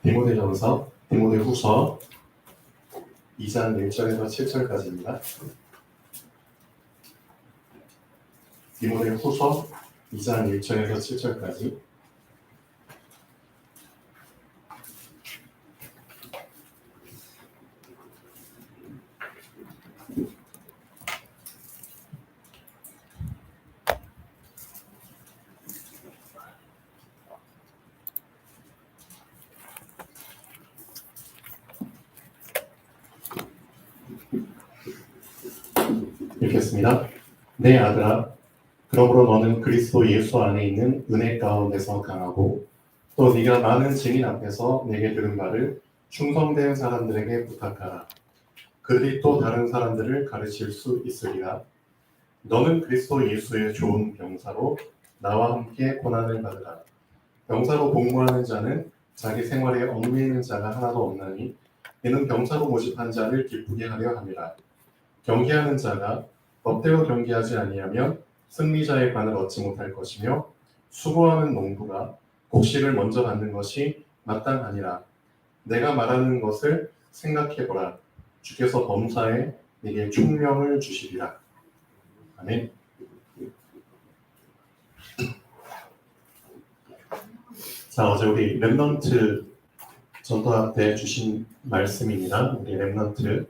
디모데전서, 디모데후서 2장 1절에서 7절까지입니다. 디모데후서 2장 1절에서 7절까지. 읽겠습니다. 내 아들아, 그러므로 너는 그리스도 예수 안에 있는 은혜 가운데서 강하고 또 네가 많은 증인 앞에서 내게 들은 바를 충성된 사람들에게 부탁하라. 그들이 또 다른 사람들을 가르칠 수 있으리라. 너는 그리스도 예수의 좋은 병사로 나와 함께 고난을 받으라. 병사로 복무하는 자는 자기 생활에 얽매이는 자가 하나도 없나니 이는 병사로 모집한 자를 기쁘게 하려 함이라. 경계하는 자가 법대로 경계하지 아니하면 승리자의 관을 얻지 못할 것이며 수고하는 농부가 곡식을 먼저 받는 것이 마땅하니라. 내가 말하는 것을 생각해보라. 주께서 범사에 네게 총명을 주시리라. 아멘. 자, 어제 우리 렘넌트 전도학 때 주신 말씀입니다. 우리 렘넌트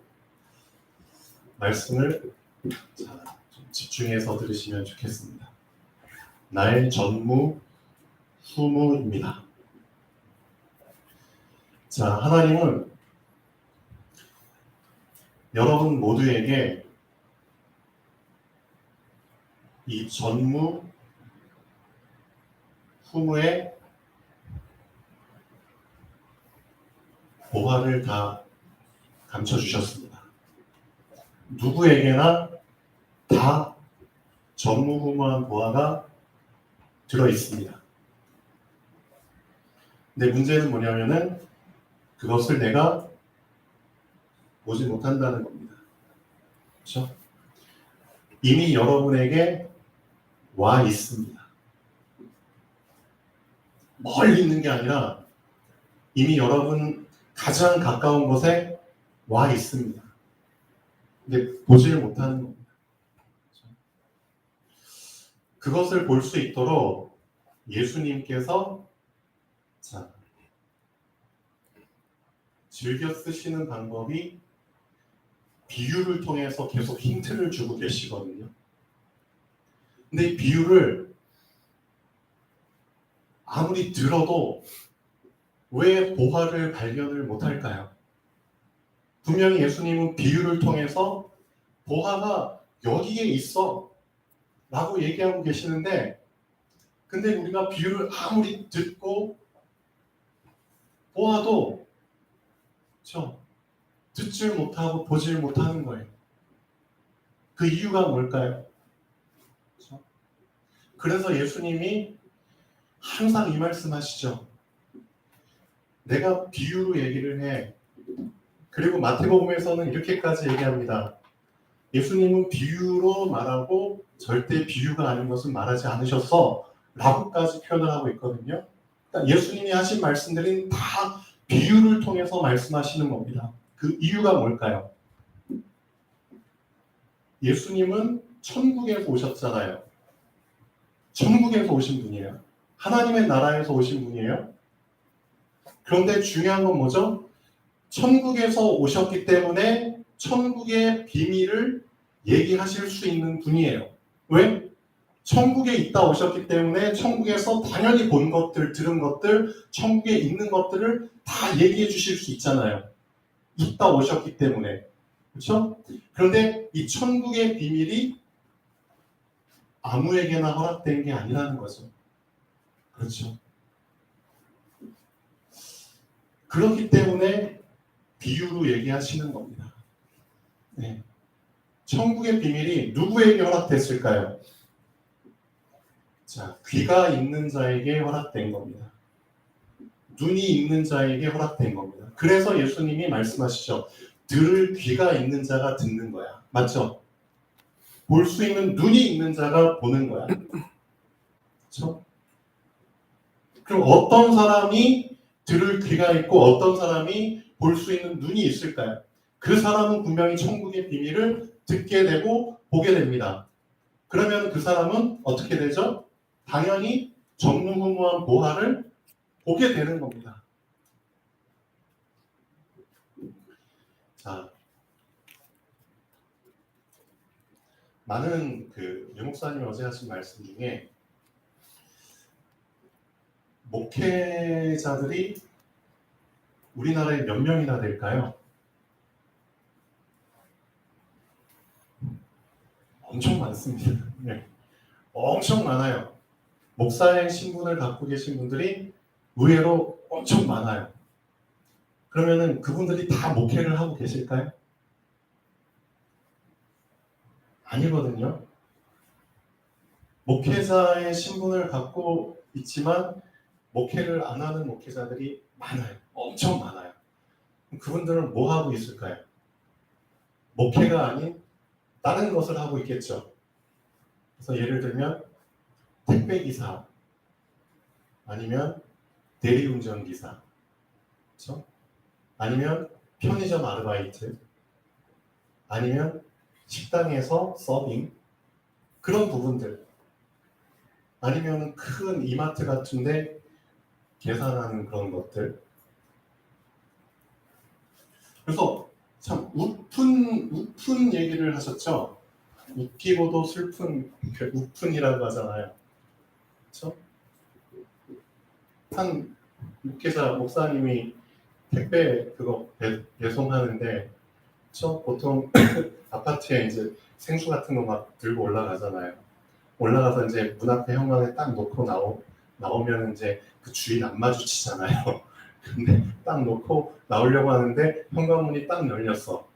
말씀을 좀 집중해서 들으시면 좋겠습니다. 나의 전무, 후무입니다. 자, 하나님은 여러분 모두에게 이 전무, 후무의 보화를 다 감춰주셨습니다. 누구에게나 다 전무후무한 보화가 들어있습니다. 근데 문제는 뭐냐면은 그것을 내가 보지 못한다는 겁니다. 그렇죠? 이미 여러분에게 와 있습니다. 멀리 있는 게 아니라 이미 여러분 가장 가까운 곳에 와 있습니다. 근데 보지를 못하는 겁니다. 그것을 볼 수 있도록 예수님께서 즐겨 쓰시는 방법이 비유를 통해서 계속 힌트를 주고 계시거든요. 근데 이 비유를 아무리 들어도 왜 보화를 발견을 못할까요? 분명히 예수님은 비유를 통해서 보화가 여기에 있어 라고 얘기하고 계시는데, 근데 우리가 비유를 아무리 듣고 보아도 듣질 못하고 보질 못하는 거예요. 그 이유가 뭘까요? 그래서 예수님이 항상 이 말씀 하시죠. 내가 비유로 얘기를 해. 그리고 마태복음에서는 이렇게까지 얘기합니다. 예수님은 비유로 말하고 절대 비유가 아닌 것은 말하지 않으셨어 라고까지 표현을 하고 있거든요. 그러니까 예수님이 하신 말씀들은 다 비유를 통해서 말씀하시는 겁니다. 그 이유가 뭘까요? 예수님은 천국에서 오셨잖아요. 천국에서 오신 분이에요. 하나님의 나라에서 오신 분이에요. 그런데 중요한 건 뭐죠? 천국에서 오셨기 때문에 천국의 비밀을 얘기하실 수 있는 분이에요. 왜? 천국에 있다 오셨기 때문에 천국에서 당연히 본 것들, 들은 것들, 천국에 있는 것들을 다 얘기해 주실 수 있잖아요. 있다 오셨기 때문에. 그렇죠? 그런데 이 천국의 비밀이 아무에게나 허락된 게 아니라는 거죠. 그렇죠? 그렇기 때문에 비유로 얘기하시는 겁니다. 네. 천국의 비밀이 누구에게 허락됐을까요? 자, 귀가 있는 자에게 허락된 겁니다. 눈이 있는 자에게 허락된 겁니다. 그래서 예수님이 말씀하시죠. 들을 귀가 있는 자가 듣는 거야. 맞죠? 볼 수 있는 눈이 있는 자가 보는 거야. 그렇죠? 그럼 어떤 사람이 들을 귀가 있고 어떤 사람이 볼 수 있는 눈이 있을까요? 그 사람은 분명히 천국의 비밀을 듣게 되고 보게 됩니다. 그러면 그 사람은 어떻게 되죠? 당연히 전무후무한 보화를 보게 되는 겁니다. 자, 많은 유 목사님이 어제 하신 말씀 중에 목회자들이 우리나라에 몇 명이나 될까요? 엄청 많습니다. 네. 엄청 많아요. 목사의 신분을 갖고 계신 분들이 의외로 엄청 많아요. 그러면은 그분들이 다 목회를 하고 계실까요? 아니거든요. 목회자의 신분을 갖고 있지만 목회를 안 하는 목회자들이 많아요. 엄청 많아요. 그분들은 뭐 하고 있을까요? 목회가 아닌 다른 것을 하고 있겠죠. 그래서 예를 들면 택배기사 아니면 대리운전기사, 그렇죠? 아니면 편의점 아르바이트, 아니면 식당에서 서빙, 그런 부분들, 아니면 큰 이마트 같은데 계산하는 그런 것들. 그래서 참 우픈 얘기를 하셨죠. 웃기고도 슬픈 우픈이라고 하잖아요. 그렇죠? 한 목회자 목사님이 택배 그거 배송하는데, 그렇죠? 보통 아파트에 이제 생수 같은 거 막 들고 올라가잖아요. 올라가서 이제 문 앞에 현관에 딱 놓고 나오면 이제 그 주인 안 마주치잖아요. 근데 딱 놓고 나오려고 하는데 현관문이 딱 열렸어.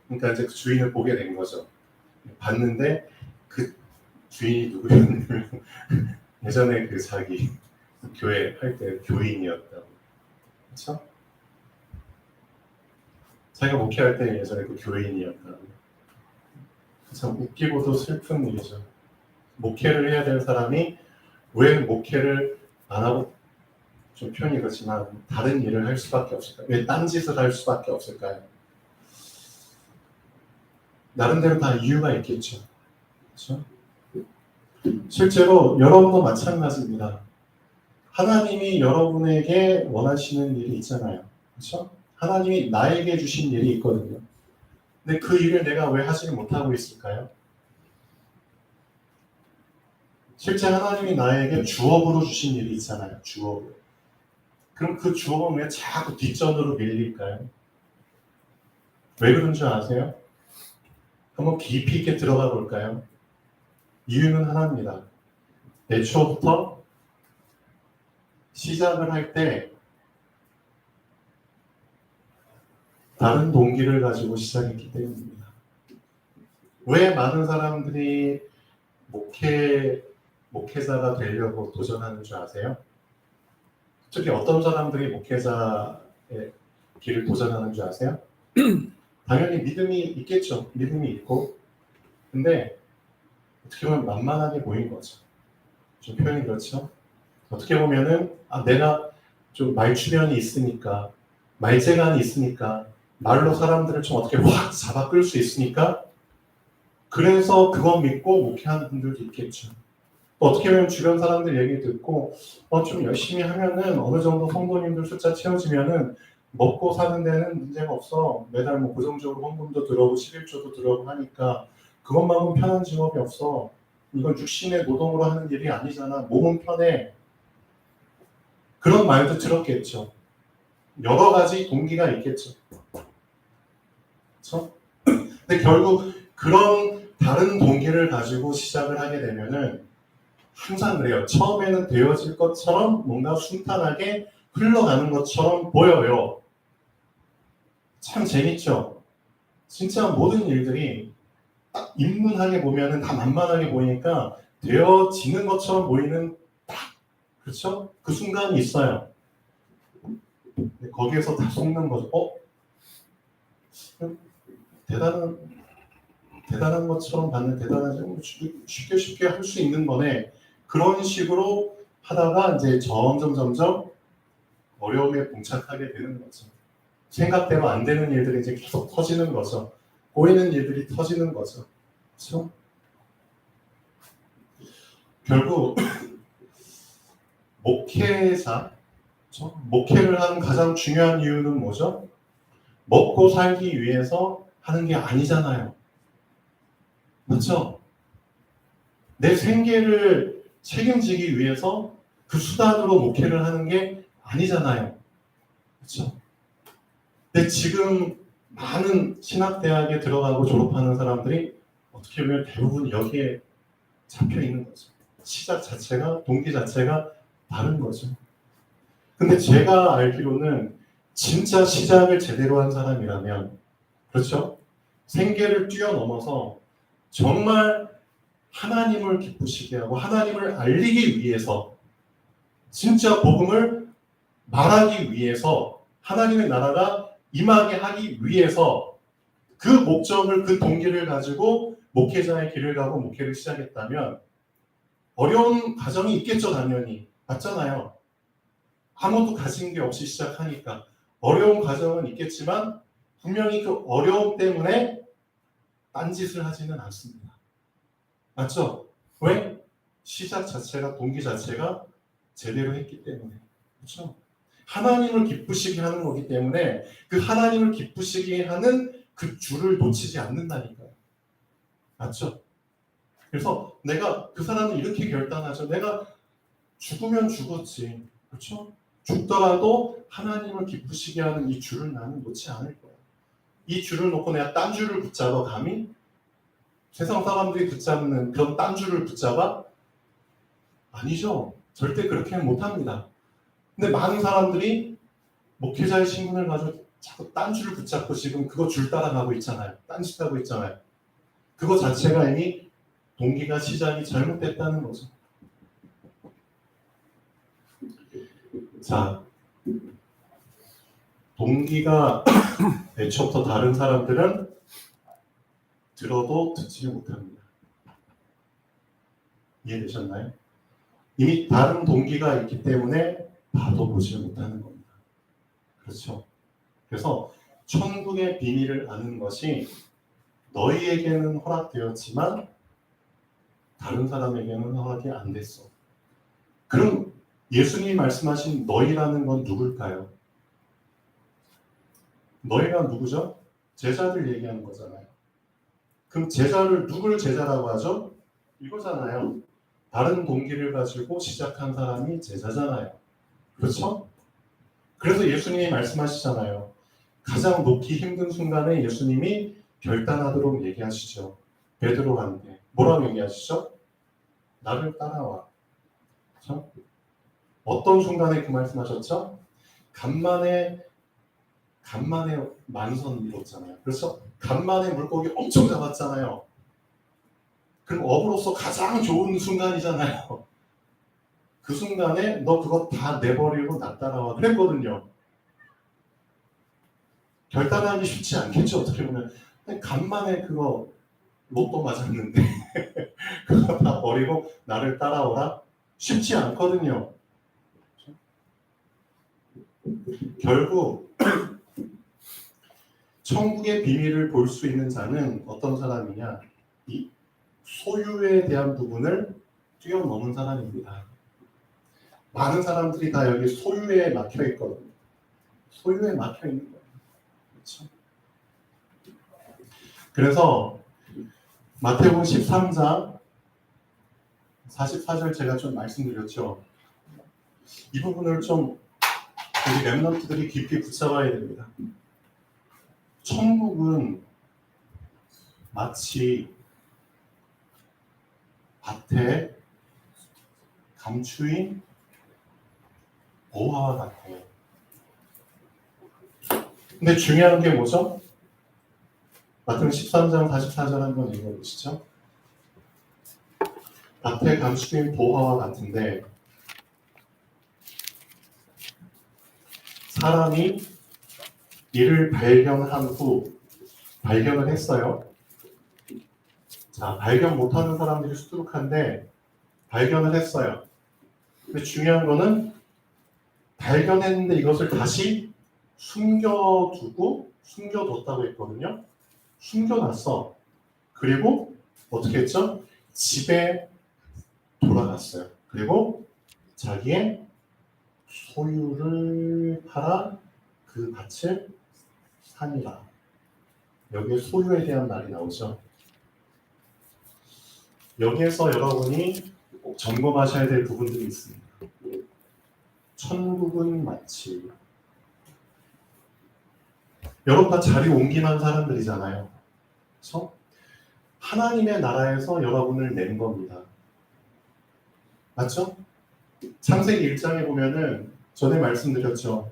그러니까 이제 그 주인을 보게 된 거죠. 봤는데 그 주인이 누구였냐면 예전에 그 자기 교회 할 때 교인이었다고. 그렇죠? 자기가 목회할 때 예전에 그 교인이었다고. 참 웃기고도 슬픈 일이죠. 목회를 해야 될 사람이 왜 목회를 안 하고, 좀 표현이 그렇지만 다른 일을 할 수밖에 없을까요? 왜 딴짓을 할 수밖에 없을까요? 나름대로 다 이유가 있겠죠. 그렇죠? 실제로 여러분도 마찬가지입니다. 하나님이 여러분에게 원하시는 일이 있잖아요. 그렇죠? 하나님이 나에게 주신 일이 있거든요. 근데 그 일을 내가 왜 하지를 못하고 있을까요? 실제 하나님이 나에게 주업으로 주신 일이 있잖아요. 주업으로. 그럼 그 주업은 왜 자꾸 뒷전으로 밀릴까요? 왜 그런 줄 아세요? 한번 깊이 있게 들어가 볼까요? 이유는 하나입니다. 애초부터 시작을 할 때 다른 동기를 가지고 시작했기 때문입니다. 왜 많은 사람들이 목회자가 되려고 도전하는 줄 아세요? 특히 어떤 사람들이 목회자의 길을 도전하는 줄 아세요? 당연히 믿음이 있겠죠. 믿음이 있고. 근데 어떻게 보면 만만하게 보인 거죠. 좀 표현이 그렇죠? 어떻게 보면은 내가 좀 말주변이 있으니까, 말재간이 있으니까, 말로 사람들을 좀 어떻게 확 잡아 끌 수 있으니까, 그래서 그거 믿고 목회하는 분들도 있겠죠. 어떻게 보면 주변 사람들 얘기 듣고 좀 열심히 하면은 어느 정도 성도님들 숫자 채워지면은 먹고 사는 데는 문제가 없어. 매달 뭐 고정적으로 헌금도 들어오고 11조도 들어오고 하니까 그것만큼 편한 직업이 없어. 이건 육신의 노동으로 하는 일이 아니잖아. 몸은 편해. 그런 말도 들었겠죠. 여러 가지 동기가 있겠죠. 그렇죠? 근데 결국 그런 다른 동기를 가지고 시작을 하게 되면은 항상 그래요. 처음에는 되어질 것처럼 뭔가 순탄하게 흘러가는 것처럼 보여요. 참 재밌죠? 진짜 모든 일들이 딱 인문하게 보면은 다 만만하게 보이니까 되어지는 것처럼 보이는 딱, 그렇죠? 그 순간이 있어요. 거기에서 다 속는 거죠. 대단한 것처럼 받는 대단하지 쉽게 할 수 있는 거네. 그런 식으로 하다가 이제 점점 어려움에 봉착하게 되는 거죠. 생각대로 안 되는 일들이 이제 계속 터지는 거죠. 보이는 일들이 터지는 거죠. 그렇죠? 결국 목회자, 그렇죠? 목회를 하는 가장 중요한 이유는 뭐죠? 먹고 살기 위해서 하는 게 아니잖아요. 그렇죠? 내 생계를 책임지기 위해서 그 수단으로 목회를 하는 게 아니잖아요. 그렇죠? 근데 지금 많은 신학대학에 들어가고 졸업하는 사람들이 어떻게 보면 대부분 여기에 잡혀 있는 거죠. 시작 자체가, 동기 자체가 다른 거죠. 근데 제가 알기로는 진짜 시작을 제대로 한 사람이라면, 그렇죠? 생계를 뛰어넘어서 정말 하나님을 기쁘시게 하고 하나님을 알리기 위해서, 진짜 복음을 말하기 위해서, 하나님의 나라가 임하게 하기 위해서 그 목적을, 그 동기를 가지고 목회자의 길을 가고 목회를 시작했다면 어려운 과정이 있겠죠, 당연히. 맞잖아요. 아무도 가진 게 없이 시작하니까 어려운 과정은 있겠지만 분명히 그 어려움 때문에 딴짓을 하지는 않습니다. 맞죠? 왜? 시작 자체가, 동기 자체가 제대로 했기 때문에. 그렇죠? 하나님을 기쁘시게 하는 거기 때문에 그 하나님을 기쁘시게 하는 그 줄을 놓치지 않는다니까요. 맞죠? 그래서 내가, 그 사람은 이렇게 결단하죠. 내가 죽으면 죽었지. 그렇죠? 죽더라도 하나님을 기쁘시게 하는 이 줄을 나는 놓지 않을 거야. 이 줄을 놓고 내가 딴 줄을 붙잡아 감히? 세상 사람들이 붙잡는 그런 딴 줄을 붙잡아? 아니죠. 절대 그렇게는 못합니다. 근데 많은 사람들이 목회자의 신분을 가지고 자꾸 딴 줄을 붙잡고 지금 그거 줄 따라가고 있잖아요. 딴짓하고 있잖아요. 그거 자체가 이미 동기가, 시작이 잘못됐다는 거죠. 자, 동기가 애초부터 다른 사람들은 들어도 듣지 못합니다. 이해되셨나요? 이미 다른 동기가 있기 때문에 봐도 보지 못하는 겁니다. 그렇죠? 그래서 천국의 비밀을 아는 것이 너희에게는 허락되었지만 다른 사람에게는 허락이 안 됐어. 그럼 예수님이 말씀하신 너희라는 건 누굴까요? 너희가 누구죠? 제자들 얘기하는 거잖아요. 그럼 제자를, 누굴 제자라고 하죠? 이거잖아요. 다른 동기를 가지고 시작한 사람이 제자잖아요. 그렇죠? 그래서 예수님이 말씀하시잖아요. 가장 놓기 힘든 순간에 예수님이 결단하도록 얘기하시죠. 베드로한테 뭐라고 얘기하시죠? 나를 따라와. 그렇죠? 어떤 순간에 그 말씀하셨죠? 간만에 만선 이뤘잖아요. 그래서 간만에 물고기 엄청 잡았잖아요. 그럼 어부로서 가장 좋은 순간이잖아요. 그 순간에 너 그거 다 내버리고 나 따라와 그랬거든요. 결단하기 쉽지 않겠죠. 어떻게 보면 간만에 그거 로또 맞았는데 그거 다 버리고 나를 따라오라? 쉽지 않거든요. 결국 천국의 비밀을 볼 수 있는 자는 어떤 사람이냐? 이 소유에 대한 부분을 뛰어넘은 사람입니다. 많은 사람들이 다 여기 소유에 막혀 있거든요. 소유에 막혀 있는 거예요. 그렇죠? 그래서 마태복음 13장 44절 제가 좀 말씀드렸죠. 이 부분을 좀 우리 랩런트들이 깊이 붙잡아야 됩니다. 천국은 마치 밭에 감추인 보화와 같아요. 근데 중요한 게 뭐죠? 마태복음 13장 44절 한번 읽어보시죠. 밭에 감추인 보화와 같은데 사람이 이를 발견한 후 발견을 했어요. 자, 발견 못하는 사람들이 수두룩한데 발견을 했어요. 근데 중요한 거는 발견했는데 이것을 다시 숨겨뒀다고 했거든요. 숨겨놨어. 그리고 어떻게 했죠? 집에 돌아갔어요. 그리고 자기의 소유를 팔아 그 밭을 사니라. 여기에 소유에 대한 말이 나오죠. 여기에서 여러분이 꼭 점검하셔야 될 부분들이 있습니다. 천국은 마치 여러분 다 자리 옮기만 사람들이잖아요. 그렇죠? 하나님의 나라에서 여러분을 낸 겁니다. 맞죠? 창세기 1장에 보면은 전에 말씀드렸죠.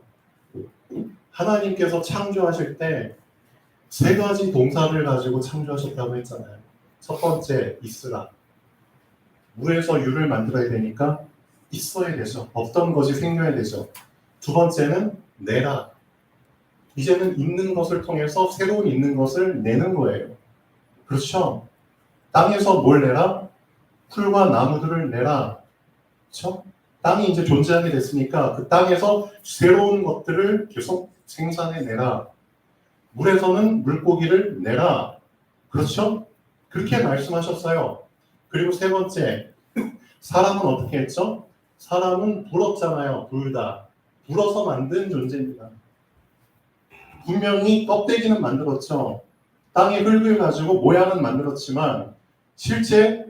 하나님께서 창조하실 때 세 가지 동사를 가지고 창조하셨다고 했잖아요. 첫 번째, 있으라. 물에서 유를 만들어야 되니까 있어야 되죠. 없던 것이 생겨야 되죠. 두 번째는 내라. 이제는 있는 것을 통해서 새로운 있는 것을 내는 거예요. 그렇죠? 땅에서 뭘 내라? 풀과 나무들을 내라. 그렇죠? 땅이 이제 존재하게 됐으니까 그 땅에서 새로운 것들을 계속 생산해내라. 물에서는 물고기를 내라. 그렇죠? 그렇게 말씀하셨어요. 그리고 세 번째, 사람은 어떻게 했죠? 사람은 불었잖아요. 불다. 불어서 만든 존재입니다. 분명히 껍데기는 만들었죠. 땅의 흙을 가지고 모양은 만들었지만 실제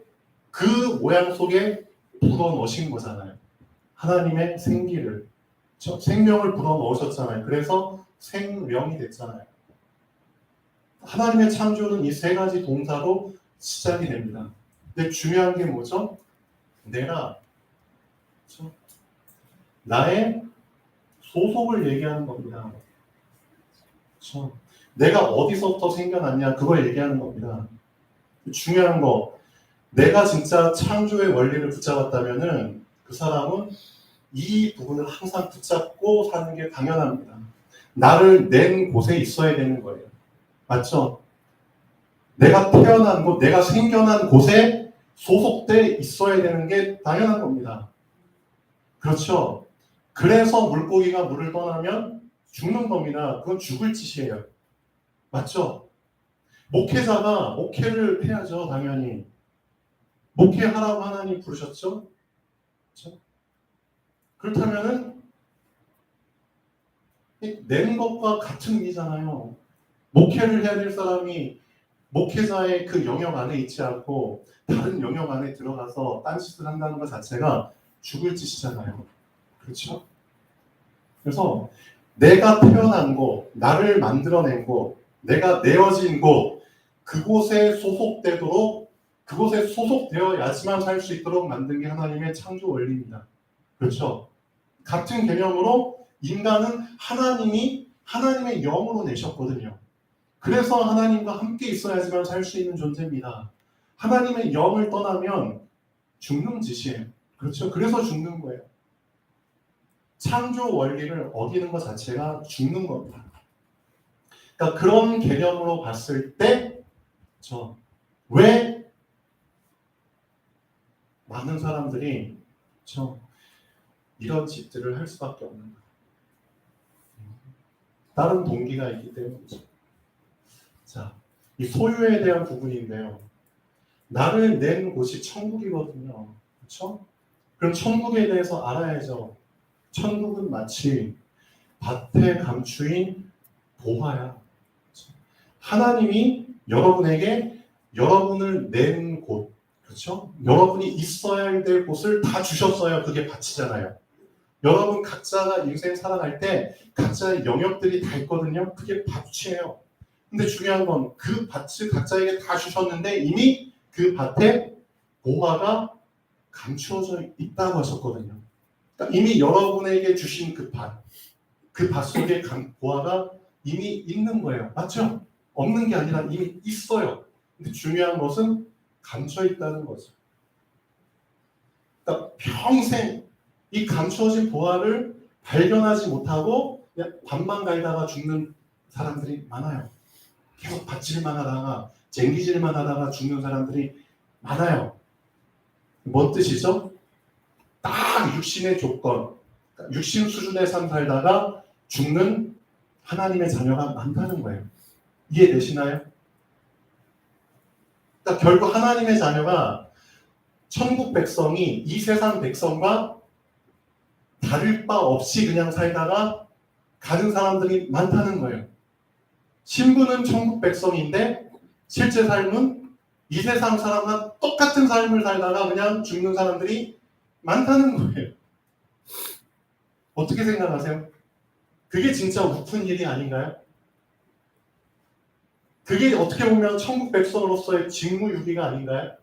그 모양 속에 불어넣으신 거잖아요. 하나님의 생기를, 생명을 불어넣으셨잖아요. 그래서 생명이 됐잖아요. 하나님의 창조는 이 세 가지 동사로 시작이 됩니다. 근데 중요한 게 뭐죠? 내가 나의 소속을 얘기하는 겁니다. 그렇죠? 내가 어디서부터 생겨났냐 그걸 얘기하는 겁니다. 중요한 거, 내가 진짜 창조의 원리를 붙잡았다면은 그 사람은 이 부분을 항상 붙잡고 사는 게 당연합니다. 나를 낸 곳에 있어야 되는 거예요. 맞죠? 내가 태어난 곳, 내가 생겨난 곳에 소속돼 있어야 되는 게 당연한 겁니다. 그렇죠? 그래서 물고기가 물을 떠나면 죽는 겁니다. 그건 죽을 짓이에요. 맞죠? 목회자가 목회를 해야죠, 당연히. 목회하라고 하나님 부르셨죠? 그렇죠? 그렇다면은 낸 것과 같은 의미잖아요. 목회를 해야 될 사람이 목회자의 그 영역 안에 있지 않고 다른 영역 안에 들어가서 딴짓을 한다는 것 자체가 죽을 짓이잖아요. 그렇죠? 그래서 내가 태어난 곳, 나를 만들어낸 곳, 내가 내어진 곳, 그곳에 소속되도록, 그곳에 소속되어야지만 살 수 있도록 만든 게 하나님의 창조 원리입니다. 그렇죠? 같은 개념으로 인간은 하나님의 영으로 내셨거든요. 그래서 하나님과 함께 있어야지만 살 수 있는 존재입니다. 하나님의 영을 떠나면 죽는 짓이에요. 그렇죠? 그래서 죽는 거예요. 창조 원리를 어기는 것 자체가 죽는 겁니다. 그러니까 그런 개념으로 봤을 때, 왜 많은 사람들이 이런 짓들을 할 수밖에 없는가? 다른 동기가 있기 때문이죠. 자, 이 소유에 대한 부분인데요. 나를 낸 곳이 천국이거든요. 그렇죠? 그럼 천국에 대해서 알아야죠. 천국은 마치 밭에 감추인 보화야. 하나님이 여러분에게 여러분을 낸 곳, 그렇죠? 여러분이 있어야 될 곳을 다 주셨어요. 그게 밭이잖아요. 여러분 각자가 인생 살아갈 때 각자의 영역들이 다 있거든요. 그게 밭이에요. 근데 중요한 건 그 밭을 각자에게 다 주셨는데 이미 그 밭에 보화가 감추어져 있다고 하셨거든요. 그러니까 이미 여러분에게 주신 그 밭 속에 보화가 이미 있는 거예요. 맞죠? 없는 게 아니라 이미 있어요. 근데 중요한 것은 감춰 있다는 거죠. 그러니까 평생 이 감추어진 보화를 발견하지 못하고 그냥 밭만 갈다가 죽는 사람들이 많아요. 계속 밭질만 하다가 쟁기질만 하다가 죽는 사람들이 많아요. 뭔 뜻이죠? 딱 육신의 조건, 육신 수준의 삶 살다가 죽는 하나님의 자녀가 많다는 거예요. 이해되시나요? 그러니까 결국 하나님의 자녀가 천국 백성이 이 세상 백성과 다를 바 없이 그냥 살다가 가는 사람들이 많다는 거예요. 신분은 천국 백성인데 실제 삶은 이 세상 사람과 똑같은 삶을 살다가 그냥 죽는 사람들이 많다는 거예요. 어떻게 생각하세요? 그게 진짜 웃픈 일이 아닌가요? 그게 어떻게 보면 천국 백성으로서의 직무유기가 아닌가요?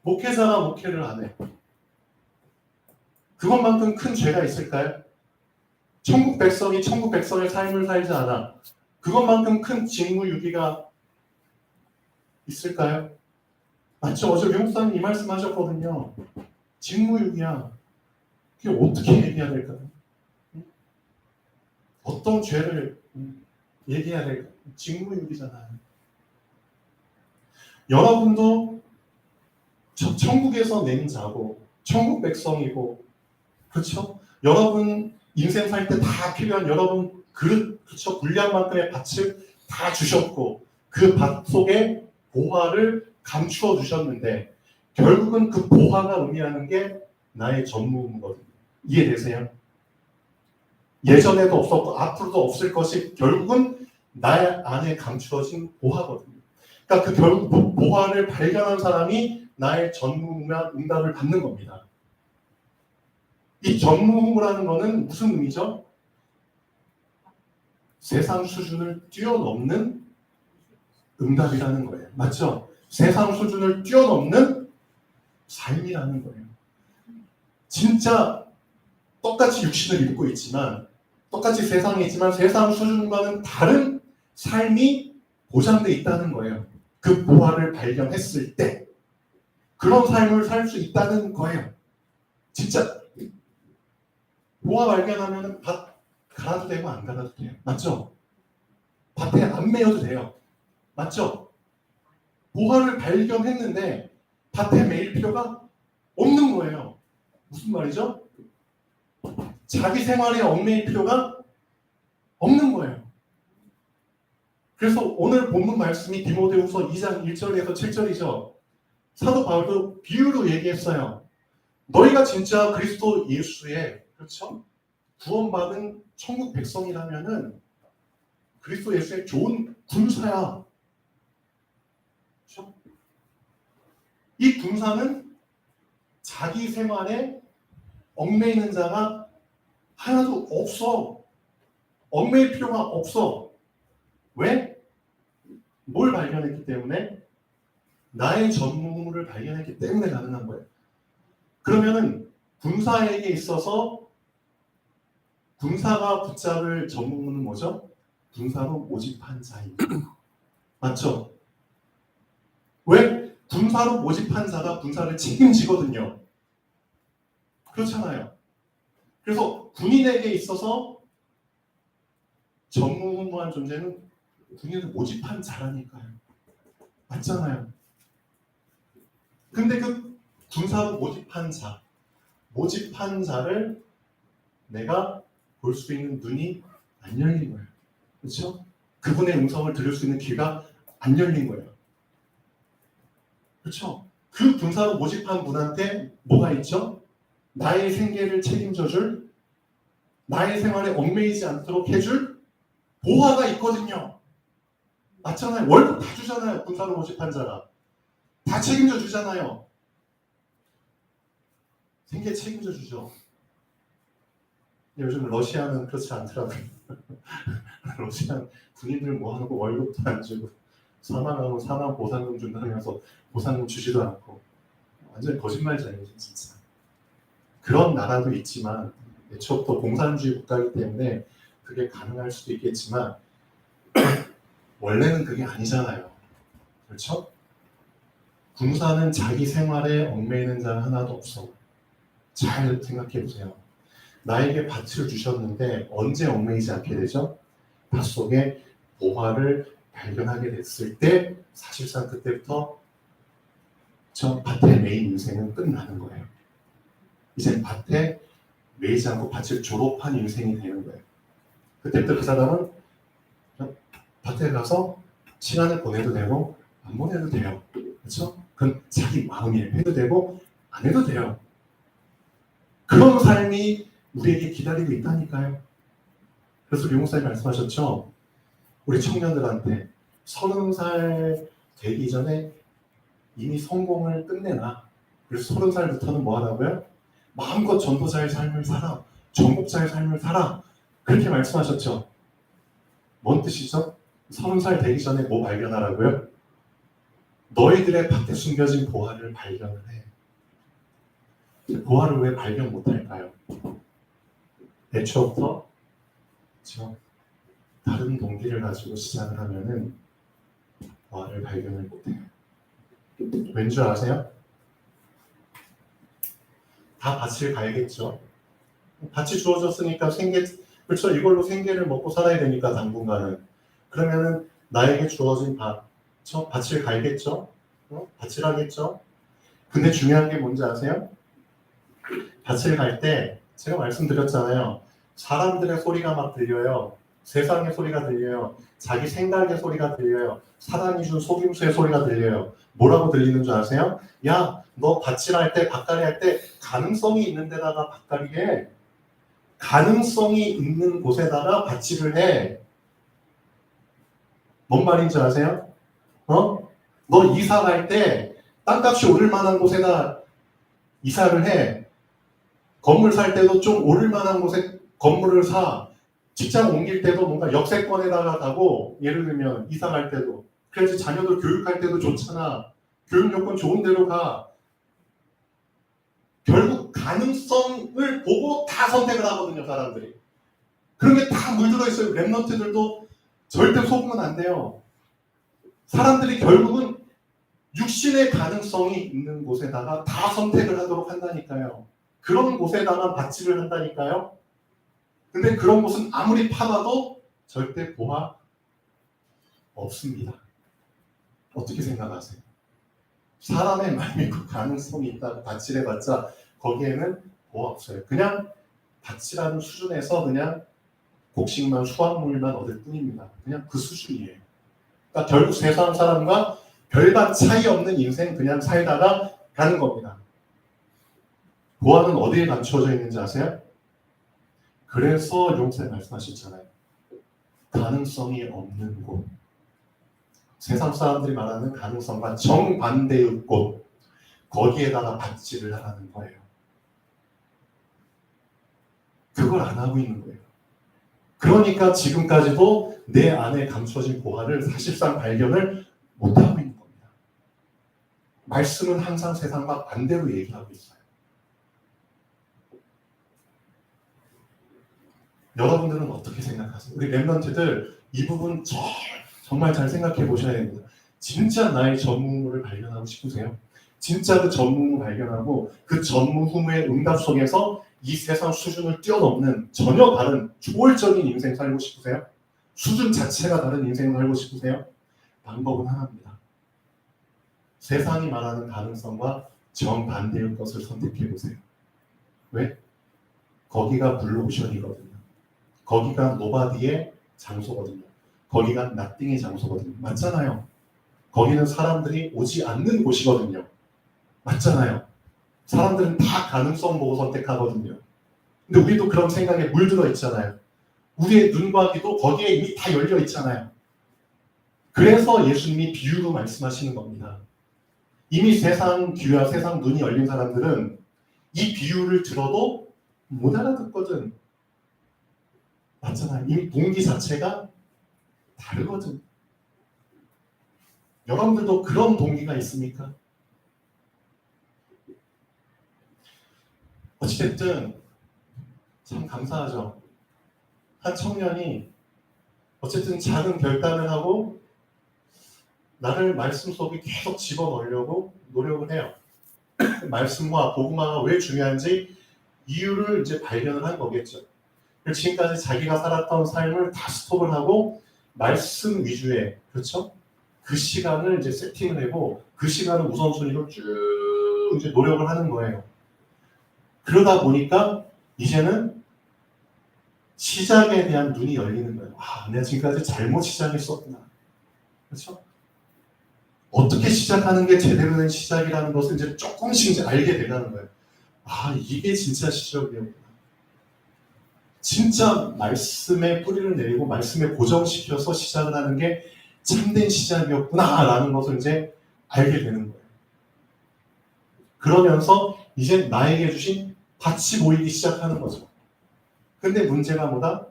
목회자가 목회를 안 해. 그것만큼 큰 죄가 있을까요? 천국 백성이 천국 백성의 삶을 살지 않아. 그것만큼 큰 직무유기가 있을까요? 맞죠? 어제 외목사님 이 말씀 하셨거든요. 직무유기야. 그게 어떻게 얘기해야 될까요? 어떤 죄를 얘기해야 될까요? 직무유기잖아요. 여러분도 천국에서 낸 자고 천국 백성이고 그렇죠? 여러분 인생 살 때 다 필요한 여러분 그릇 그렇죠? 분량만큼의 밭을 다 주셨고 그 밭 속에 보화를 감추어 주셨는데 결국은 그 보화가 의미하는 게 나의 전무후무거든요. 이해되세요? 예전에도 없었고 앞으로도 없을 것이 결국은 나의 안에 감추어진 보화거든요. 그러니까 그 결국 보화를 발견한 사람이 나의 전무후무와 응답을 받는 겁니다. 이 전무후무라는 거는 무슨 의미죠? 세상 수준을 뛰어넘는 응답이라는 거예요. 맞죠? 세상 수준을 뛰어넘는 삶이라는 거예요. 진짜 똑같이 육신을 입고 있지만 똑같이 세상에 있지만 세상 수준과는 다른 삶이 보장돼 있다는 거예요. 그 보화를 발견했을 때 그런 삶을 살 수 있다는 거예요. 진짜 보화 발견하면 밭 갈아도 되고 안 갈아도 돼요. 맞죠? 밭에 안 매여도 돼요. 맞죠? 보화를 발견했는데 밭에 매일 필요가 없는 거예요. 무슨 말이죠? 자기 생활에 얽매일 필요가 없는 거예요. 그래서 오늘 본문 말씀이 디모데후서 2장 1절에서 7절이죠. 사도 바울도 비유로 얘기했어요. 너희가 진짜 그리스도 예수의 그렇죠? 구원받은 천국 백성이라면은 그리스도 예수의 좋은 군사야. 그렇죠? 이 군사는 자기 생활에 얽매이는 자가 하나도 없어. 얽매일 필요가 없어. 왜? 뭘 발견했기 때문에? 나의 전무후무를 발견했기 때문에 가능한 거예요. 그러면은 군사에게 있어서 군사가 붙잡을 전무후무는 뭐죠? 군사로 모집한 자입니다. 맞죠? 왜? 군사로 모집한 자가 군사를 책임지거든요. 그렇잖아요. 그래서 군인에게 있어서 전무후무한 존재는 군인을 모집한 자라니까요. 맞잖아요. 근데 그 군사로 모집한 자를 내가 볼 수 있는 눈이 안 열린 거예요. 그렇죠? 그분의 음성을 들을 수 있는 귀가 안 열린 거예요. 그렇죠? 그 군사로 모집한 분한테 뭐가 있죠? 나의 생계를 책임져 줄, 나의 생활에 얽매이지 않도록 해줄 보화가 있거든요. 맞잖아요. 월급 다 주잖아요. 군사로 모집한 자가. 다 책임져 주잖아요. 생계 책임져 주죠. 요즘 러시아는 그렇지 않더라고요. 러시아 군인들 뭐 하고 월급도 안 주고 사망하고 사망 보상금 준다면서 보상금 주지도 않고 완전 거짓말쟁이죠 진짜. 그런 나라도 있지만 애초부터 공산주의 국가이기 때문에 그게 가능할 수도 있겠지만 원래는 그게 아니잖아요. 그렇죠? 군사는 자기 생활에 얽매이는 자는 하나도 없어. 잘 생각해 보세요. 나에게 밭을 주셨는데 언제 얽매이지 않게 되죠? 밭 속에 보화를 발견하게 됐을 때 사실상 그때부터 저 밭에 매인 인생은 끝나는 거예요. 이제 밭에 매이지 않고 밭을 졸업한 인생이 되는 거예요. 그때부터 그 사람은 그냥 밭에 가서 시간을 보내도 되고 안 보내도 돼요. 그렇죠? 그건 자기 마음이에요. 해도 되고 안 해도 돼요. 그런 삶이 우리에게 기다리고 있다니까요. 그래서 류 목사님 말씀하셨죠. 우리 청년들한테 30살 되기 전에 이미 성공을 끝내놔. 그래서 30살부터는 뭐 하라고요? 마음껏 전도자의 삶을 살아. 전국자의 삶을 살아. 그렇게 말씀하셨죠. 뭔 뜻이죠? 30살 되기 전에 뭐 발견하라고요? 너희들의 밭에 숨겨진 보화를 발견을 해. 보화를 왜 발견 못할까요? 애초부터 그렇죠? 다른 동기를 가지고 시작을 하면은 보화를 발견을 못해요. 왠 줄 아세요? 다 밭을 갈겠죠. 밭이 주어졌으니까 그렇죠? 이걸로 생계를 먹고 살아야 되니까 당분간은. 그러면은 나에게 주어진 밭을 갈겠죠? 밭을 하겠죠? 근데 중요한 게 뭔지 아세요? 밭을 갈 때 제가 말씀드렸잖아요. 사람들의 소리가 막 들려요. 세상의 소리가 들려요. 자기 생각의 소리가 들려요. 사람이 준 속임수의 소리가 들려요. 뭐라고 들리는 줄 아세요? 야, 너 밭을 할 때, 밭갈이 할 때 가능성이 있는 데다가 밭갈이 해. 가능성이 있는 곳에다가 밭질을 해. 뭔 말인지 아세요? 너 이사 갈 때 땅값이 오를 만한 곳에다 이사를 해. 건물 살 때도 좀 오를 만한 곳에 건물을 사. 직장 옮길 때도 뭔가 역세권에다가 가고, 예를 들면 이사 갈 때도. 그래서 자녀들 교육할 때도 좋잖아. 교육 여건 좋은 데로 가. 결국 가능성을 보고 다 선택을 하거든요, 사람들이. 그런 게 다 물들어 있어요. 랩런트들도 절대 속으면 안 돼요. 사람들이 결국은 육신의 가능성이 있는 곳에다가 다 선택을 하도록 한다니까요. 그런 곳에다가 밭질을 한다니까요. 근데 그런 곳은 아무리 파봐도 절대 보화 없습니다. 어떻게 생각하세요? 사람의 마음이 그 가능성이 있다고 밭질해봤자 거기에는 보화 없어요. 그냥 밭질하는 수준에서 그냥 곡식만 수확물만 얻을 뿐입니다. 그냥 그 수준이에요. 그러니까 결국 세상 사람과 별반 차이 없는 인생 그냥 살다가 가는 겁니다. 보화는 어디에 감추어져 있는지 아세요? 그래서 용사님 말씀하셨잖아요. 가능성이 없는 곳. 세상 사람들이 말하는 가능성과 정반대의 곳. 거기에다가 밭질을 하라는 거예요. 그걸 안 하고 있는 거예요. 그러니까 지금까지도 내 안에 감춰진 보화를 사실상 발견을 못하고 있는 겁니다. 말씀은 항상 세상과 반대로 얘기하고 있어요. 여러분들은 어떻게 생각하세요? 우리 랩런트들 이 부분 정말 잘 생각해 보셔야 됩니다. 진짜 나의 전무를 발견하고 싶으세요? 진짜 그 전무 발견하고 그 전무의 응답 속에서 이 세상 수준을 뛰어넘는 전혀 다른 초월적인 인생 살고 싶으세요? 수준 자체가 다른 인생을 살고 싶으세요? 방법은 하나입니다. 세상이 말하는 가능성과 정반대의 것을 선택해 보세요. 왜? 거기가 블루오션이거든요. 거기가 노바디의 장소거든요. 거기가 나띵의 장소거든요. 맞잖아요. 거기는 사람들이 오지 않는 곳이거든요. 맞잖아요. 사람들은 다 가능성 보고 선택하거든요. 근데 우리도 그런 생각에 물들어 있잖아요. 우리의 눈과 귀도 거기에 이미 다 열려 있잖아요. 그래서 예수님이 비유로 말씀하시는 겁니다. 이미 세상 귀와 세상 눈이 열린 사람들은 이 비유를 들어도 못 알아듣거든. 맞잖아요. 이미 동기 자체가 다르거든. 여러분들도 그런 동기가 있습니까? 어찌됐든 참 감사하죠. 한 청년이 어쨌든 작은 결단을 하고 나를 말씀 속에 계속 집어넣으려고 노력을 해요. 말씀과 복음화가 왜 중요한지 이유를 이제 발견을 한 거겠죠. 지금까지 자기가 살았던 삶을 다 스톱을 하고 말씀 위주의, 그렇죠? 그 시간을 이제 세팅을 하고 그 시간을 우선순위로 쭉 이제 노력을 하는 거예요. 그러다 보니까 이제는 시작에 대한 눈이 열리는 거예요. 아, 내가 지금까지 잘못 시작했었구나. 그렇죠? 어떻게 시작하는 게 제대로 된 시작이라는 것을 이제 조금씩 이제 알게 되는 거예요. 아, 이게 진짜 시작이었구나. 진짜 말씀에 뿌리를 내리고 말씀에 고정시켜서 시작을 하는 게 참된 시작이었구나 라는 것을 이제 알게 되는 거예요. 그러면서 이제 나에게 주신 밭이 보이기 시작하는 거죠. 근데 문제가 뭐다?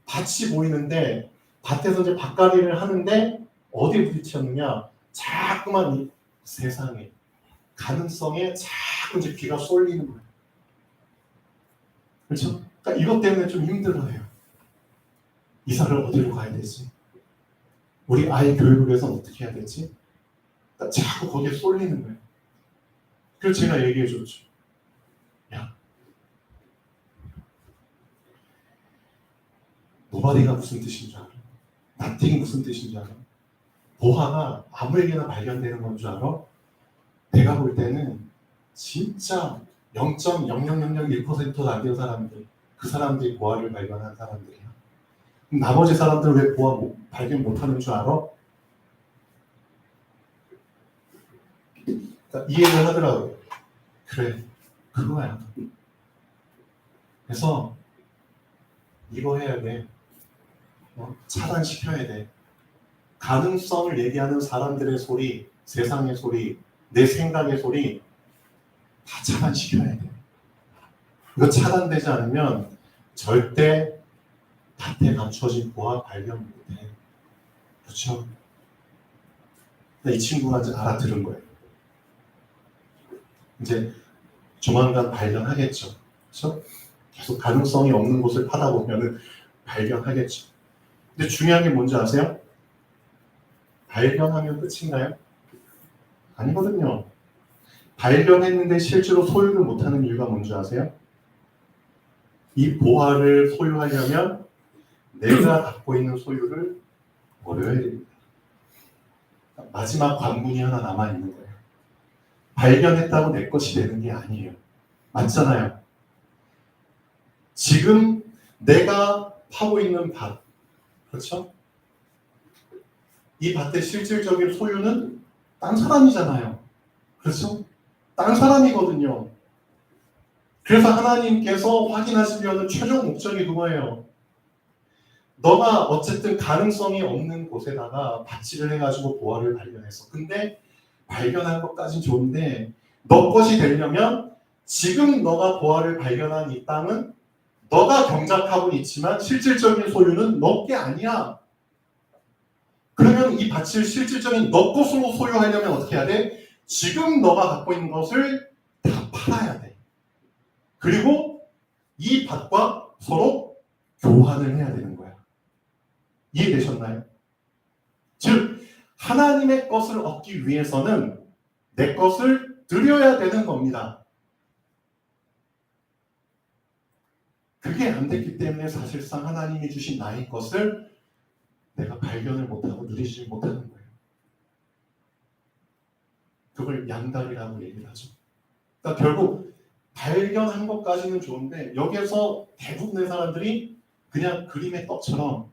밭이 보이는데 밭에서 이제 밭갈이를 하는데 어디에 부딪혔느냐? 자꾸만 이 세상에 가능성에 자꾸 이제 귀가 쏠리는 거예요. 그렇죠? 그러니까 이것 때문에 좀 힘들어요. 이사를 어디로 가야 되지? 우리 아이 교육을 위해서 어떻게 해야 되지? 그러니까 자꾸 거기에 쏠리는 거예요. 그래서 제가 얘기해 줬죠. 야, 노바디가 무슨 뜻인 줄 알아? 나팅이 무슨 뜻인 줄 알아? 보화가 아무에게나 발견되는 건 줄 알아? 내가 볼 때는 진짜 0.0001%도 안 된 사람들, 그 사람들이 보화를 발견한 사람들이야. 나머지 사람들은 왜 보화 발견 못하는 줄 알아? 그러니까 이해를 하더라고요. 그래, 그거야. 그래서 이거 해야 돼. 차단시켜야 돼. 가능성을 얘기하는 사람들의 소리, 세상의 소리, 내 생각의 소리 다 차단시켜야 돼. 이거 차단되지 않으면 절대 밭에 감춰진 보화 발견 못해. 그렇죠? 이 친구가 이제 알아들은 거예요. 이제 조만간 발견하겠죠. 그렇죠? 계속 가능성이 없는 곳을 파다 보면은 발견하겠죠. 근데 중요한 게 뭔지 아세요? 발견하면 끝인가요? 아니거든요. 발견했는데 실제로 소유를 못하는 이유가 뭔지 아세요? 이 보화를 소유하려면 내가 갖고 있는 소유를 버려야 됩니다. 마지막 관문이 하나 남아있는 거예요. 발견했다고 내 것이 되는 게 아니에요. 맞잖아요. 지금 내가 파고 있는 밭, 그렇죠? 이 밭의 실질적인 소유는 딴 사람이잖아요. 그렇죠? 딴 사람이거든요. 그래서 하나님께서 확인하시려는 최종 목적이 그거예요. 너가 어쨌든 가능성이 없는 곳에다가 밭질을 해가지고 보화를 발견했어. 근데 발견한 것까진 좋은데 너 것이 되려면 지금 너가 보화를 발견한 이 땅은 너가 경작하고 있지만 실질적인 소유는 너 게 아니야. 그러면 이 밭을 실질적인 너 것으로 소유하려면 어떻게 해야 돼? 지금 너가 갖고 있는 것을 다 팔아야 돼. 그리고 이 밭과 서로 교환을 해야 되는 거야. 이해되셨나요? 즉 하나님의 것을 얻기 위해서는 내 것을 드려야 되는 겁니다. 그게 안 됐기 때문에 사실상 하나님이 주신 나의 것을 내가 발견을 못하고 누리지 못하는 거예요. 그걸 양다리라고 얘기를 하죠. 그러니까 결국 발견한 것까지는 좋은데 여기에서 대부분의 사람들이 그냥 그림의 떡처럼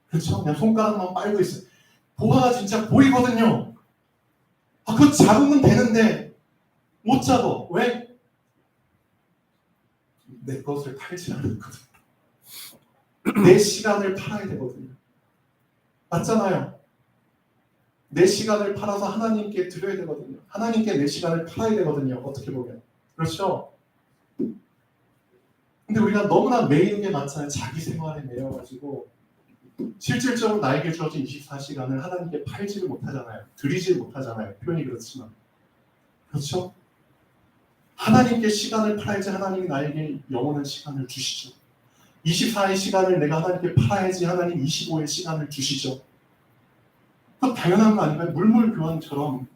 그렇죠? 그냥 손가락만 빨고 있어요. 보화가 진짜 보이거든요. 아, 그거 잡으면 되는데 못 잡아. 왜? 내 것을 팔지 않았거든. 내 시간을 팔아야 되거든요. 맞잖아요. 내 시간을 팔아서 하나님께 드려야 되거든요. 하나님께 내 시간을 팔아야 되거든요. 어떻게 보면. 그렇죠? 근데 우리가 너무나 매이는 게 많잖아요. 자기 생활에 매여가지고 실질적으로 나에게 주어진 24시간을 하나님께 팔지를 못하잖아요. 드리지를 못하잖아요. 표현이 그렇지만. 그렇죠? 하나님께 시간을 팔아야지 하나님이 나에게 영원한 시간을 주시죠. 24의 시간을 내가 하나님께 팔아야지 하나님 25의 시간을 주시죠. 그 당연한 거 아닌가요? 물물 교환처럼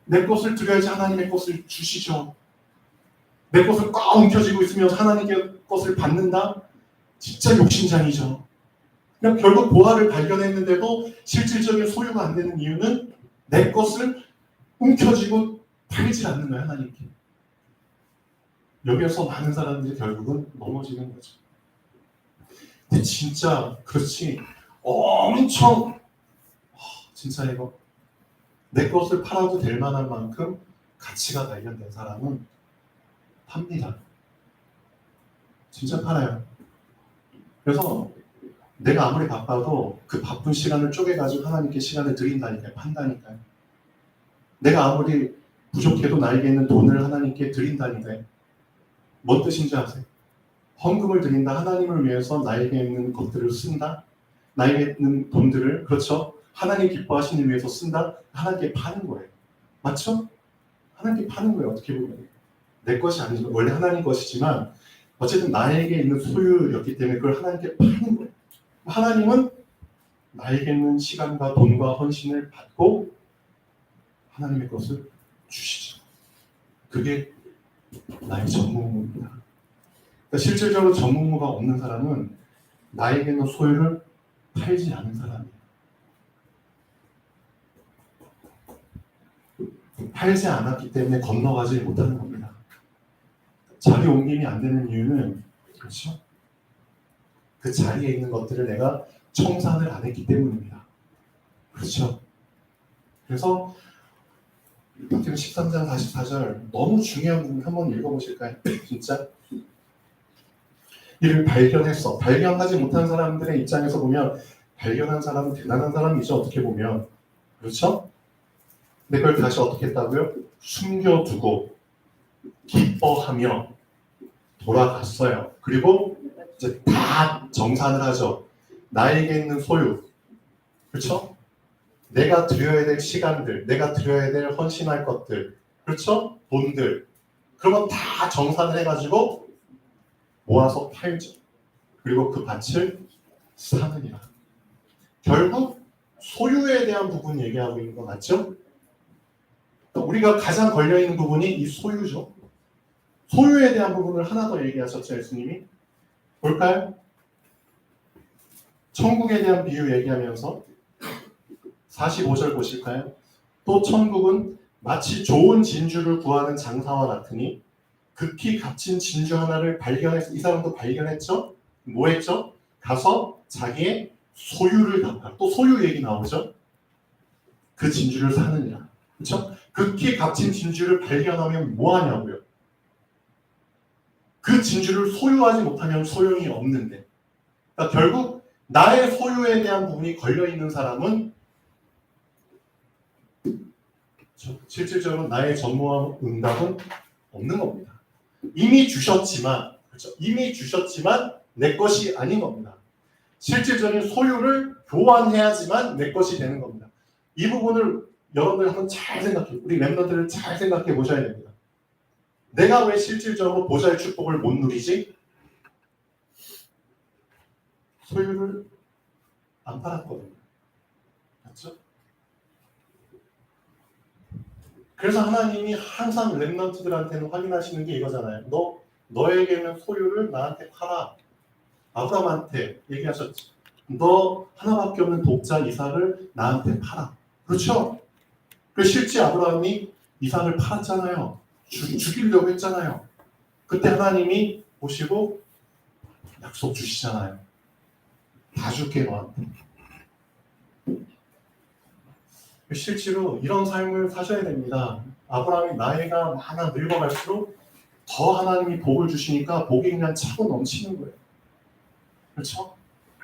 내 것을 드려야지 하나님의 것을 주시죠. 내 것을 꽉 움켜쥐고 있으면 하나님의 것을 받는다? 진짜 욕심장이죠. 그냥 결국 보화를 발견했는데도 실질적인 소유가 안 되는 이유는 내 것을 움켜쥐고 팔지 않는 거예요, 하나님께. 여기에서 많은 사람들이 결국은 넘어지는 거죠. 근데 진짜 그렇지 엄청 진짜 이거 내 것을 팔아도 될 만한 만큼 가치가 발견된 사람은 팝니다. 진짜 팔아요. 그래서 내가 아무리 바빠도 그 바쁜 시간을 쪼개가지고 하나님께 시간을 드린다니까요. 판다니까요. 내가 아무리 부족해도 나에게 있는 돈을 하나님께 드린다니까요. 뭔 뜻인지 아세요? 헌금을 드린다. 하나님을 위해서 나에게 있는 것들을 쓴다. 나에게 있는 돈들을 그렇죠. 하나님 기뻐하시는 일 위해서 쓴다. 하나님께 파는 거예요. 맞죠? 하나님께 파는 거예요. 어떻게 보면 내 것이 아니지만 원래 하나님 것이지만 어쨌든 나에게 있는 소유였기 때문에 그걸 하나님께 파는 거예요. 하나님은 나에게 있는 시간과 돈과 헌신을 받고 하나님의 것을 주시죠. 그게 나의 전무후무입니다. 그러니까 실질적으로 전무후무가 없는 사람은 나에게 있는 소유를 팔지 않은 사람이에요. 팔지 않았기 때문에 건너가지 못하는 겁니다. 자리 옮김이 안 되는 이유는 그렇죠? 그 자리에 있는 것들을 내가 청산을 안 했기 때문입니다. 그렇죠? 그래서 마태복음 13장 44절 너무 중요한 부분 한번 읽어보실까요? 진짜 이를 발견했어. 발견하지 못한 사람들의 입장에서 보면 발견한 사람은 대단한 사람이죠. 어떻게 보면 그렇죠? 근데 그걸 다시 어떻게 했다고요? 숨겨두고 기뻐하며 돌아갔어요. 그리고 이제 다 정산을 하죠. 나에게 있는 소유, 그렇죠? 내가 드려야 될 시간들, 내가 드려야 될 헌신할 것들, 그렇죠? 돈들. 그러면 다 정산을 해가지고 모아서 팔죠. 그리고 그 밭을 사느니라. 결국 소유에 대한 부분 얘기하고 있는 거 맞죠? 우리가 가장 걸려있는 부분이 이 소유죠. 소유에 대한 부분을 하나 더 얘기하셨죠, 예수님이. 볼까요? 천국에 대한 비유 얘기하면서 45절 보실까요? 또 천국은 마치 좋은 진주를 구하는 장사와 같으니 극히 값진 진주 하나를 발견해서 이 사람도 발견했죠? 뭐 했죠? 가서 자기의 소유를 갚아. 또 소유 얘기 나오죠? 그 진주를 사느니라. 그렇죠? 극히 값진 진주를 발견하면 뭐 하냐고요? 그 진주를 소유하지 못하면 소용이 없는데. 그러니까 결국 나의 소유에 대한 부분이 걸려있는 사람은 실질적으로 나의 전무와 응답은 없는 겁니다. 이미 주셨지만, 그렇죠? 이미 주셨지만 내 것이 아닌 겁니다. 실질적인 소유를 교환해야지만 내 것이 되는 겁니다. 이 부분을 여러분들 한번 잘 생각해, 우리 멤버들을 잘 생각해 보셔야 됩니다. 내가 왜 실질적으로 보좌의 축복을 못 누리지? 소유를 안 팔았거든요. 맞죠? 그래서 하나님이 항상 렘넌트들한테는 확인하시는 게 이거잖아요. 너에게 있는 소유를 나한테 팔아. 아브라함한테 얘기하셨지. 너 하나밖에 없는 독자 이삭을 나한테 팔아. 그렇죠? 그래서 실제 아브라함이 이삭을 팔았잖아요. 죽이려고 했잖아요. 그때 하나님이 보시고 약속 주시잖아요. 다 줄게 너한테. 실제로 이런 삶을 사셔야 됩니다. 아브라함이 나이가 많아 늙어갈수록 더 하나님이 복을 주시니까 복이 그냥 차고 넘치는 거예요. 그렇죠?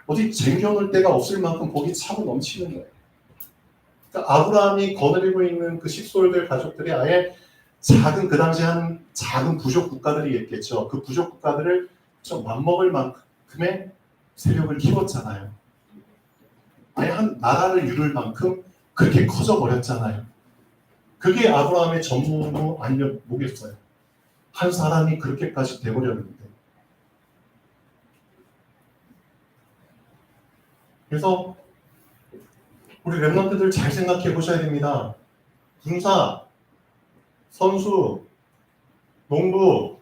어디 쟁겨놓을 데가 없을 만큼 복이 차고 넘치는 거예요. 그러니까 아브라함이 거느리고 있는 그 식솔들 가족들이 아예 작은 그 당시 한 작은 부족 국가들이 있겠죠. 그 부족 국가들을 좀 맞먹을 만큼의 세력을 키웠잖아요. 아예 한 나라를 이룰 만큼 그렇게 커져 버렸잖아요. 그게 아브라함의 전무 아니면 뭐겠어요? 한 사람이 그렇게까지 돼버렸는데. 그래서 우리 랩런트들 잘 생각해 보셔야 됩니다. 군사, 선수, 농부,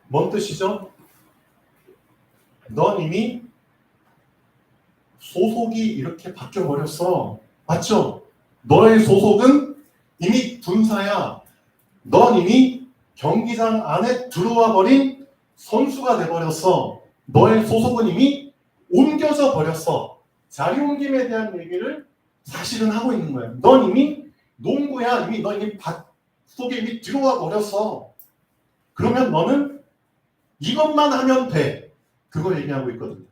뭔 뜻이죠? 넌 이미 소속이 이렇게 바뀌어 버렸어. 맞죠? 너의 소속은 이미 군사야. 넌 이미 경기장 안에 들어와 버린 선수가 돼버렸어. 너의 소속은 이미 옮겨져 버렸어. 자리 옮김에 대한 얘기를 사실은 하고 있는 거예요. 넌 이미 농구야. 너 이미 밭 속에 이미 들어와 버렸어. 그러면 너는 이것만 하면 돼. 그거 얘기하고 있거든요.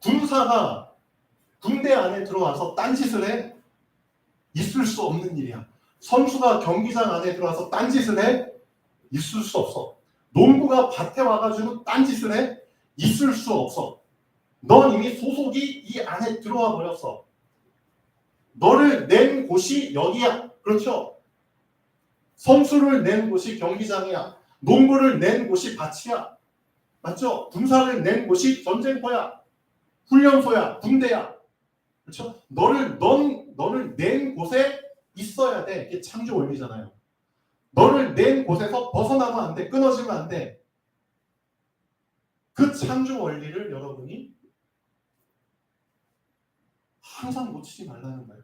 군사가 군대 안에 들어와서 딴짓을 해? 있을 수 없는 일이야. 선수가 경기장 안에 들어와서 딴짓을 해? 있을 수 없어. 농구가 밭에 와가지고 딴짓을 해? 있을 수 없어. 넌 이미 소속이 이 안에 들어와 버렸어. 너를 낸 곳이 여기야. 그렇죠? 선수를 낸 곳이 경기장이야. 농구를 낸 곳이 밭이야. 맞죠? 군사를 낸 곳이 전쟁터야. 훈련소야. 군대야. 그렇죠? 너를 낸 곳에 있어야 돼. 이게 창조 원리잖아요. 너를 낸 곳에서 벗어나면 안 돼. 끊어지면 안 돼. 그 창조 원리를 여러분이 항상 놓치지 말라는 거예요.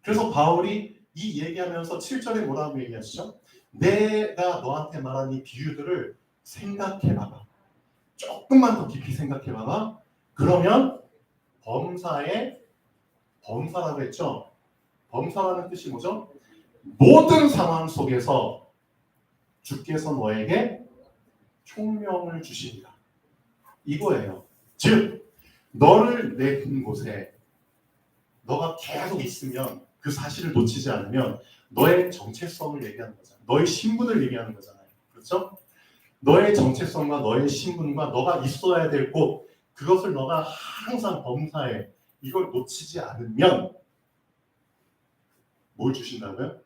그래서 바울이 이 얘기하면서 7절에 뭐라고 얘기하시죠? 내가 너한테 말한 이 비유들을 생각해봐봐. 조금만 더 깊이 생각해봐봐. 그러면 범사라고 했죠? 범사라는 뜻이 뭐죠? 모든 상황 속에서 주께서 너에게 총명을 주십니다. 이거예요. 즉, 너를 낸 곳에 너가 계속 있으면 그 사실을 놓치지 않으면 너의 정체성을 얘기하는 거잖아요. 너의 신분을 얘기하는 거잖아요. 그렇죠? 너의 정체성과 너의 신분과 너가 있어야 될 곳, 그것을 너가 항상 범사해. 이걸 놓치지 않으면 뭘 주신다고요?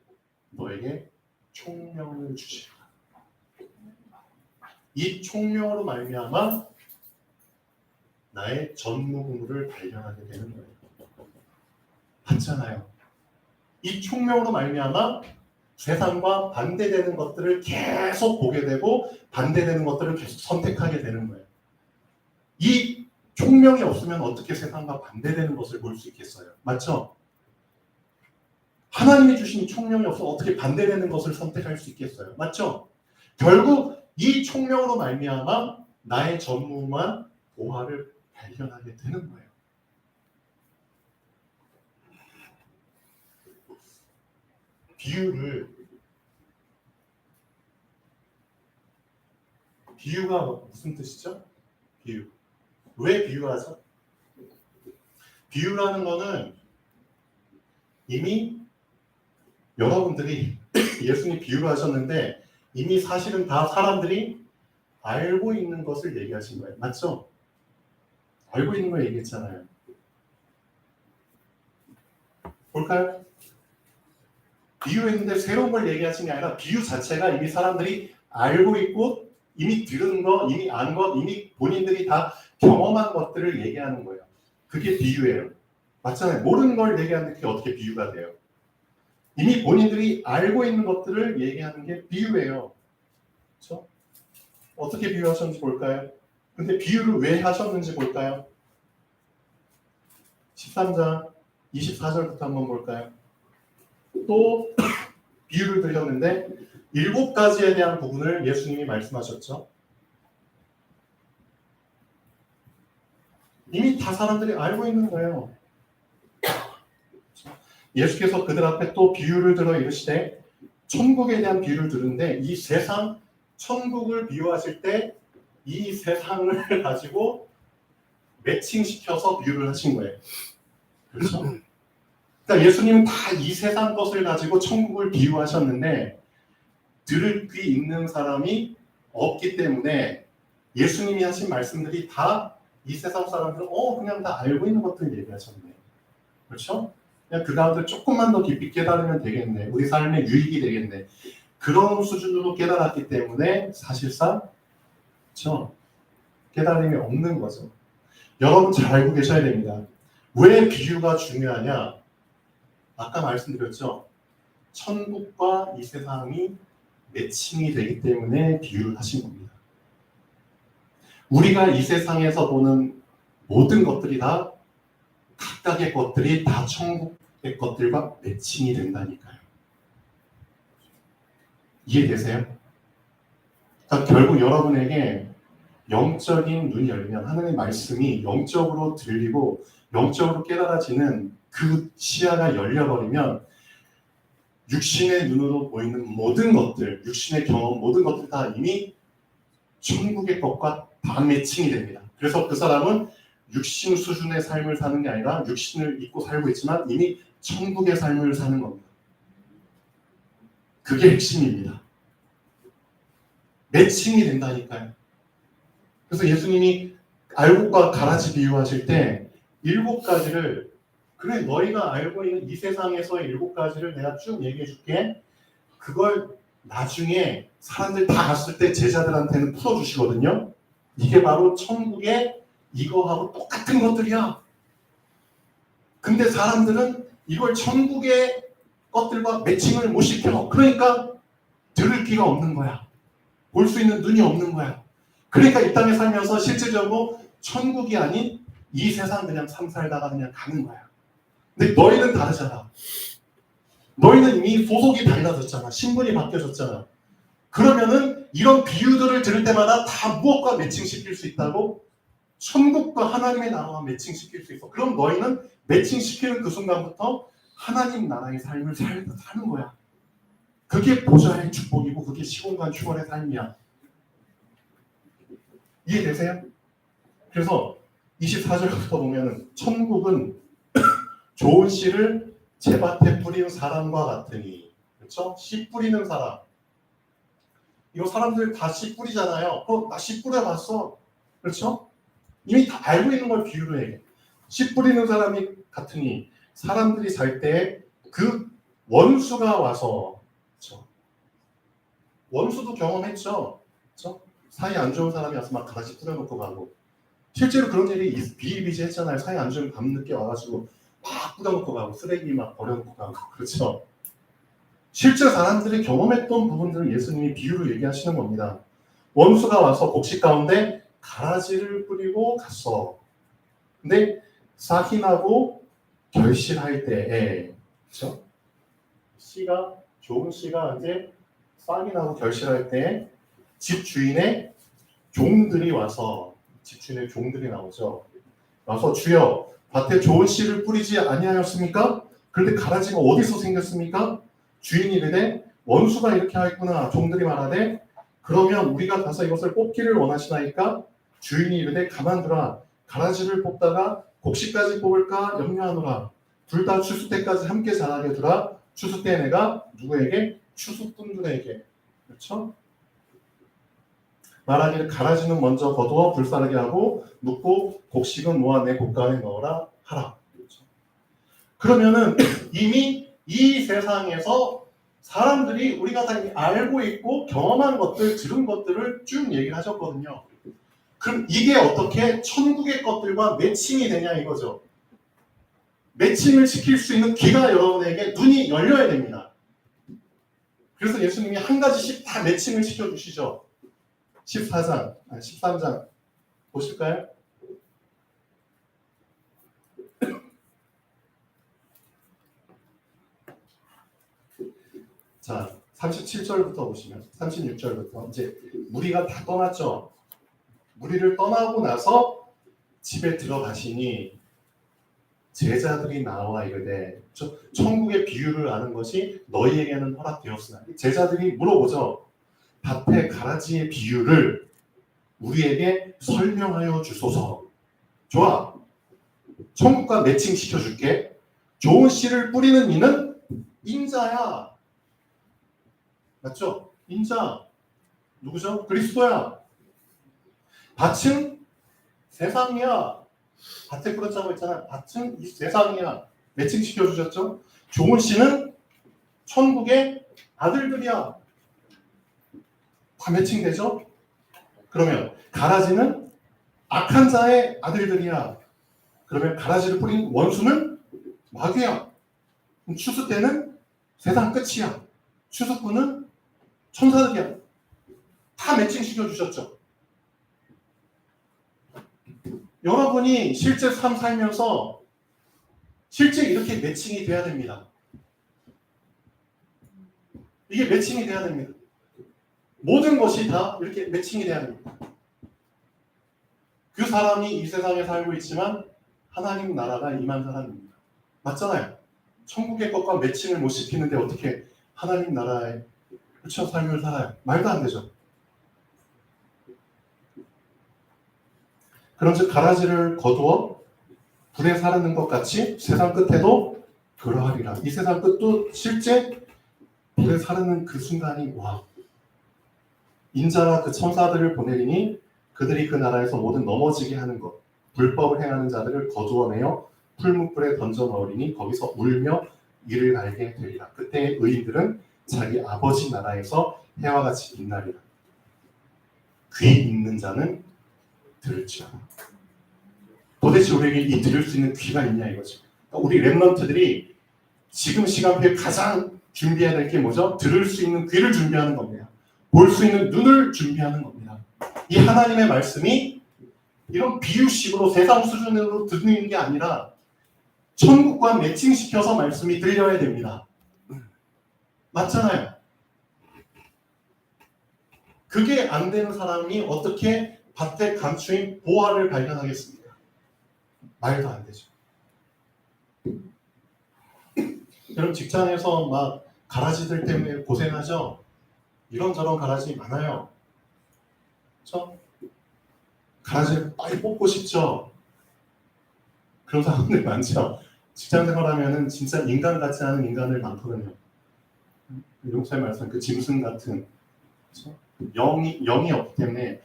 너에게 총명을 주십니다. 이 총명으로 말미암아 나의 전무후무를 발견하게 되는 거예요. 맞잖아요. 이 총명으로 말미암아 세상과 반대되는 것들을 계속 보게 되고 반대되는 것들을 계속 선택하게 되는 거예요. 이 총명이 없으면 어떻게 세상과 반대되는 것을 볼 수 있겠어요? 맞죠? 하나님이 주신 총명이 없어 어떻게 반대되는 것을 선택할 수 있겠어요? 맞죠? 결국 이 총명으로 말미암아 나의 전무만 보화를 발견하게 되는 거예요. 비유가 무슨 뜻이죠? 비유. 왜 비유하죠? 비유라는 거는 이미 여러분들이 예수님이 비유를 하셨는데 이미 사실은 다 사람들이 알고 있는 것을 얘기하신 거예요. 맞죠? 알고 있는 걸 얘기했잖아요. 볼까요? 비유했는데 새로운 걸 얘기하신 게 아니라 비유 자체가 이미 사람들이 알고 있고 이미 들은 것, 이미 안 것, 이미 본인들이 다 경험한 것들을 얘기하는 거예요. 그게 비유예요. 맞잖아요. 모르는 걸 얘기하는데 그게 어떻게 비유가 돼요? 이미 본인들이 알고 있는 것들을 얘기하는 게 비유예요. 그렇죠? 어떻게 비유하셨는지 볼까요? 근데 비유를 왜 하셨는지 볼까요? 13장 24절부터 한번 볼까요? 또 비유를 드렸는데 7가지에 대한 부분을 예수님이 말씀하셨죠. 이미 다 사람들이 알고 있는 거예요. 예수께서 그들 앞에 또 비유를 들어 이르시되 천국에 대한 비유를 들은데 이 세상 천국을 비유하실 때 이 세상을 가지고 매칭시켜서 비유를 하신 거예요. 그렇죠? 그러니까 예수님은 다 이 세상 것을 가지고 천국을 비유하셨는데 들을 귀 있는 사람이 없기 때문에 예수님이 하신 말씀들이 다 이 세상 사람들은 그냥 다 알고 있는 것들 얘기하셨네. 그렇죠? 그냥 그 가운데 조금만 더 깊이 깨달으면 되겠네. 우리 삶에 유익이 되겠네. 그런 수준으로 깨달았기 때문에 사실상 그렇죠? 깨달음이 없는 거죠. 여러분 잘 알고 계셔야 됩니다. 왜 비유가 중요하냐? 아까 말씀드렸죠. 천국과 이 세상이 매칭이 되기 때문에 비유를 하신 겁니다. 우리가 이 세상에서 보는 모든 것들이 다 각각의 것들이 다 천국의 것들과 매칭이 된다니까요. 이해되세요? 그러니까 결국 여러분에게 영적인 눈이 열리면 하나님의 말씀이 영적으로 들리고 영적으로 깨달아지는 그 시야가 열려버리면 육신의 눈으로 보이는 모든 것들, 육신의 경험, 모든 것들 다 이미 천국의 것과 다 매칭이 됩니다. 그래서 그 사람은 육신 수준의 삶을 사는 게 아니라 육신을 잊고 살고 있지만 이미 천국의 삶을 사는 겁니다. 그게 핵심입니다. 매칭이 된다니까요. 그래서 예수님이 알곡과 가라지 비유하실 때 7가지를 그래 너희가 알고 있는 이 세상에서의 7가지를 내가 쭉 얘기해 줄게. 그걸 나중에 사람들 다 갔을 때 제자들한테는 풀어주시거든요. 이게 바로 천국의 이거하고 똑같은 것들이야. 근데 사람들은 이걸 천국의 것들과 매칭을 못 시켜. 그러니까 들을 귀가 없는 거야. 볼 수 있는 눈이 없는 거야. 그러니까 이 땅에 살면서 실질적으로 천국이 아닌 이 세상 그냥 삶 살다가 그냥 가는 거야. 근데 너희는 다르잖아. 너희는 이미 소속이 달라졌잖아. 신분이 바뀌어졌잖아. 그러면은 이런 비유들을 들을 때마다 다 무엇과 매칭시킬 수 있다고? 천국과 하나님의 나라와 매칭시킬 수 있어. 그럼 너희는 매칭시키는 그 순간부터 하나님 나라의 삶을 사는 거야. 그게 보좌의 축복이고 그게 시공간 추월의 삶이야. 이해되세요? 그래서 24절부터 보면은 천국은 좋은 씨를 제밭에 뿌리는 사람과 같으니, 그렇죠? 씨 뿌리는 사람. 이거 사람들 다 씨 뿌리잖아요. 나 씨 뿌려봤어. 그렇죠? 이미 다 알고 있는 걸 비유로 해. 씨 뿌리는 사람이 같으니 사람들이 살 때 그 원수가 와서, 그렇죠? 원수도 경험했죠. 그렇죠? 사이 안 좋은 사람이 와서 막 가라지 뿌려놓고 가고. 실제로 그런 일이 비일비재했잖아요. 사이 안 좋은 밤늦게 와가지고 막 뿌려놓고 가고 쓰레기 막 버려놓고 가고. 그렇죠? 실제 사람들이 경험했던 부분들을 예수님이 비유로 얘기하시는 겁니다. 원수가 와서 곡식 가운데 가라지를 뿌리고 갔어. 근데 싹이 나고 결실할 때에, 그렇죠? 씨가 좋은 씨가 이제 싹이 나고 결실할 때 집 주인의 종들이 와서, 집 주인의 종들이 나오죠. 와서 주여 밭에 좋은 씨를 뿌리지 아니하였습니까? 그런데 가라지가 어디서 생겼습니까? 주인이 이르되 원수가 이렇게 하였구나. 종들이 말하되 그러면 우리가 가서 이것을 뽑기를 원하시나이까? 주인이 이르되 가만두라. 가라지를 뽑다가 곡식까지 뽑을까 염려하노라. 둘 다 추수 때까지 함께 자라게 두라. 추수 때 내가 누구에게? 추수꾼들에게. 그렇죠? 말하기를 가라지는 먼저 거두어 불사르게 하고 묻고 곡식은 모아 내 곡간에 넣어라 하라. 그렇죠? 그러면은 이미 이 세상에서 사람들이 우리가 다 알고 있고 경험한 것들, 들은 것들을 쭉 얘기를 하셨거든요. 그럼 이게 어떻게 천국의 것들과 매칭이 되냐 이거죠. 매칭을 시킬 수 있는 귀가 여러분에게 눈이 열려야 됩니다. 그래서 예수님이 한 가지씩 다 매칭을 시켜주시죠. 14장, 13장 보실까요? 자, 37절부터 보시면 36절부터 이제 무리가 다 떠났죠. 무리를 떠나고 나서 집에 들어가시니 제자들이 나와 이르되 천국의 비유를 아는 것이 너희에게는 허락되었으나 제자들이 물어보죠. 밭의 가라지의 비유를 우리에게 설명하여 주소서. 좋아. 천국과 매칭시켜줄게. 좋은 씨를 뿌리는 이는 인자야. 맞죠? 인자. 누구죠? 그리스도야. 밭은 세상이야. 밭에 뿌렸다고 했잖아. 밭은 이 세상이야. 매칭시켜 주셨죠? 좋은 씨는 천국의 아들들이야. 다 매칭되죠? 그러면 가라지는 악한 자의 아들들이야. 그러면 가라지를 뿌린 원수는 마귀야. 추수 때는 세상 끝이야. 추수꾼은 천사들이야. 다 매칭시켜 주셨죠? 여러분이 실제 삶 살면서 실제 이렇게 매칭이 돼야 됩니다. 이게 매칭이 돼야 됩니다. 모든 것이 다 이렇게 매칭이 돼야 됩니다. 그 사람이 이 세상에 살고 있지만 하나님 나라가 임한 사람입니다. 맞잖아요. 천국의 것과 매칭을 못 시키는데 어떻게 하나님 나라의 그쵸 삶을 살아요? 말도 안 되죠. 그런즉 가라지를 거두어 불에 사르는 것 같이 세상 끝에도 그러하리라. 이 세상 끝도 실제 불에 사르는 그 순간이 와. 인자와 그 천사들을 보내리니 그들이 그 나라에서 모든 넘어지게 하는 것, 불법을 행하는 자들을 거두어내어 풀무불에 던져 넣으리니 거기서 울며 이를 갈게 되리라. 그때 의인들은 자기 아버지 나라에서 해와 같이 빛나리라. 귀 있는 자는 들을지어다. 도대체 우리에게 이 들을 수 있는 귀가 있냐 이거죠. 우리 랩런트들이 지금 시간표에 가장 준비해야 될 게 뭐죠? 들을 수 있는 귀를 준비하는 겁니다. 볼 수 있는 눈을 준비하는 겁니다. 이 하나님의 말씀이 이런 비유식으로 세상 수준으로 듣는 게 아니라 천국과 매칭시켜서 말씀이 들려야 됩니다. 맞잖아요. 그게 안 되는 사람이 어떻게 밭에 감추인 보화를 발견하겠습니까? 말도 안 되죠. 여러분 직장에서 막 가라지들 때문에 고생하죠? 이런저런 가라지 많아요. 그렇죠? 가라지를 빨리 뽑고 싶죠? 그런 사람들 많죠? 직장 생활하면은 진짜 인간 같지 않은 인간들 많거든요. 용사의 말씀 그 짐승 같은 그렇죠? 영이 없기 때문에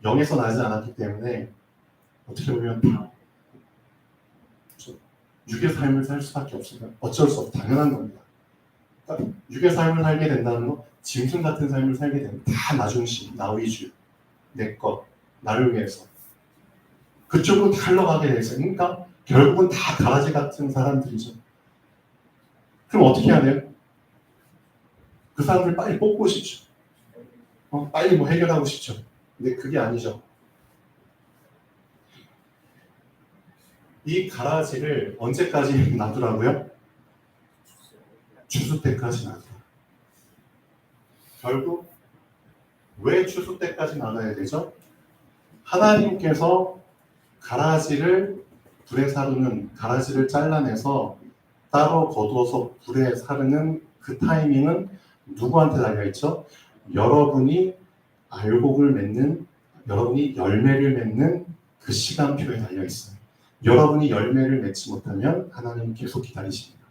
영에서 나지 않았기 때문에 어떻게 보면 다 그렇죠? 육의 삶을 살 수밖에 없어요. 어쩔 수 없고 당연한 겁니다. 그러니까 육의 삶을 살게 된다는 건 짐승 같은 삶을 살게 되면 다 나 중심, 나 위주, 내 것, 나를 위해서 그쪽으로 다 흘러가게 돼 있어요. 그러니까 결국은 다 가라지 같은 사람들이죠. 그럼 어떻게 해야 돼요? 그 사람들 빨리 뽑고 싶죠. 빨리 뭐 해결하고 싶죠. 근데 그게 아니죠. 이 가라지를 언제까지 놔두라고요? 추수 때까지 놔둬요. 결국 왜 추수 때까지 놔둬야 되죠? 하나님께서 가라지를 불에 사르는 가라지를 잘라내서 따로 거두어서 불에 사르는 그 타이밍은 누구한테 달려있죠? 여러분이 알곡을 맺는 여러분이 열매를 맺는 그 시간표에 달려있어요. 여러분이 열매를 맺지 못하면 하나님은 계속 기다리십니다.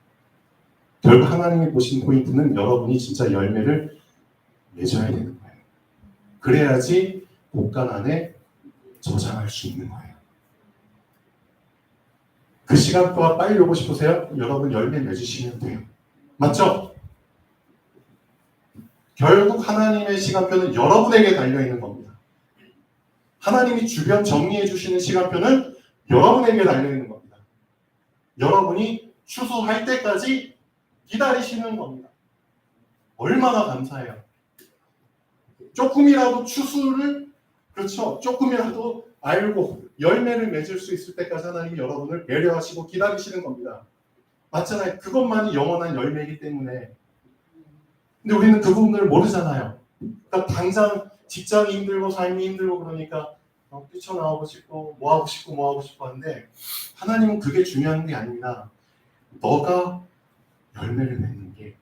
결국 하나님이 보신 포인트는 여러분이 진짜 열매를 맺어야 되는 거예요. 그래야지 곡간 안에 저장할 수 있는 거예요. 그 시간표가 빨리 오고 싶으세요? 여러분 열매 맺으시면 돼요. 맞죠? 결국 하나님의 시간표는 여러분에게 달려있는 겁니다. 하나님이 주변 정리해 주시는 시간표는 여러분에게 달려있는 겁니다. 여러분이 추수할 때까지 기다리시는 겁니다. 얼마나 감사해요. 조금이라도 추수를 그렇죠. 조금이라도 알고 열매를 맺을 수 있을 때까지 하나님이 여러분을 배려하시고 기다리시는 겁니다. 맞잖아요. 그것만이 영원한 열매이기 때문에. 근데 우리는 그 부분을 모르잖아요. 그러니까 당장 직장이 힘들고 삶이 힘들고 그러니까 뛰쳐나오고 싶고 뭐 하고 싶고 하는데 하나님은 그게 중요한 게 아닙니다. 너가 열매를 맺는 게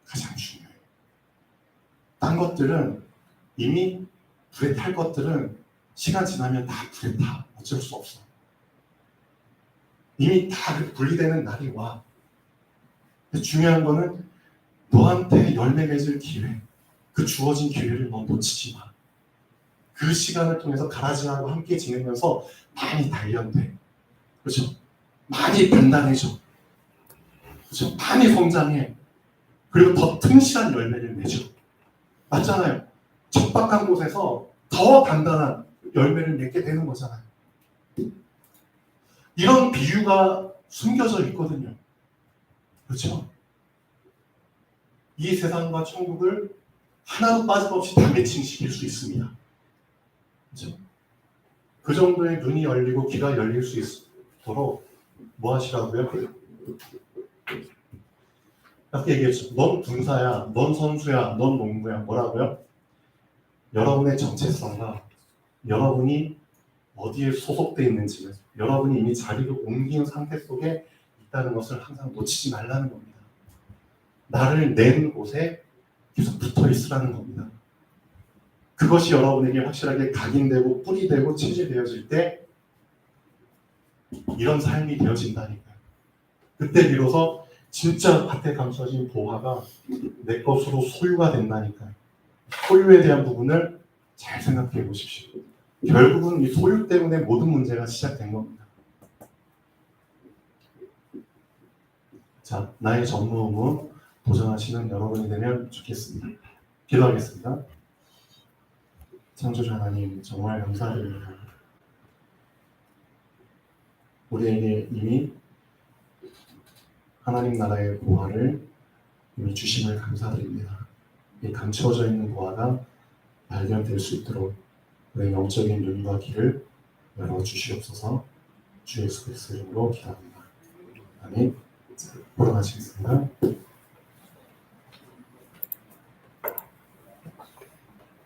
가장 중요해요. 딴 것들은 이미 불에 탈 것들은 시간 지나면 다 불에 타. 어쩔 수 없어. 이미 다 분리되는 날이 와. 중요한 거는 너한테 열매 맺을 기회, 그 주어진 기회를 너 놓치지 마. 그 시간을 통해서 가라지하고 함께 지내면서 많이 단련돼. 그렇죠? 많이 단단해져. 그렇죠? 많이 성장해. 그리고 더 튼실한 열매를 맺어. 맞잖아요. 척박한 곳에서 더 단단한 열매를 맺게 되는 거잖아요. 이런 비유가 숨겨져 있거든요. 그렇죠? 이 세상과 천국을 하나도 빠짐없이 다 매칭시킬 수 있습니다. 그렇죠? 그 정도의 눈이 열리고 귀가 열릴 수 있도록 뭐 하시라고요? 이렇게 얘기했죠. 넌 군사야, 넌 선수야, 넌 농구야. 뭐라고요? 여러분의 정체성과 여러분이 어디에 소속되어 있는지는 여러분이 이미 자리를 옮긴 상태 속에 있다는 것을 항상 놓치지 말라는 겁니다. 나를 낸 곳에 계속 붙어 있으라는 겁니다. 그것이 여러분에게 확실하게 각인되고 뿌리되고 체질되어질 때 이런 삶이 되어진다니까요. 그때 비로소 진짜 밭에 감춰진 보화가 내 것으로 소유가 된다니까요. 소유에 대한 부분을 잘 생각해 보십시오. 결국은 이 소유 때문에 모든 문제가 시작된 겁니다. 자, 나의 전무 의무 도전하시는 여러분이 되면 좋겠습니다. 기도하겠습니다. 창조주 하나님, 정말 감사드립니다. 우리에게 이미 하나님 나라의 보화를 이미 주심을 감사드립니다. 이 감추어져 있는 보화가 발견될 수 있도록 우리의 영적인 눈과 귀를 열어주시옵소서. 주 예수 그리스도 이름으로 기도합니다. 아멘. 돌아가시겠습니다.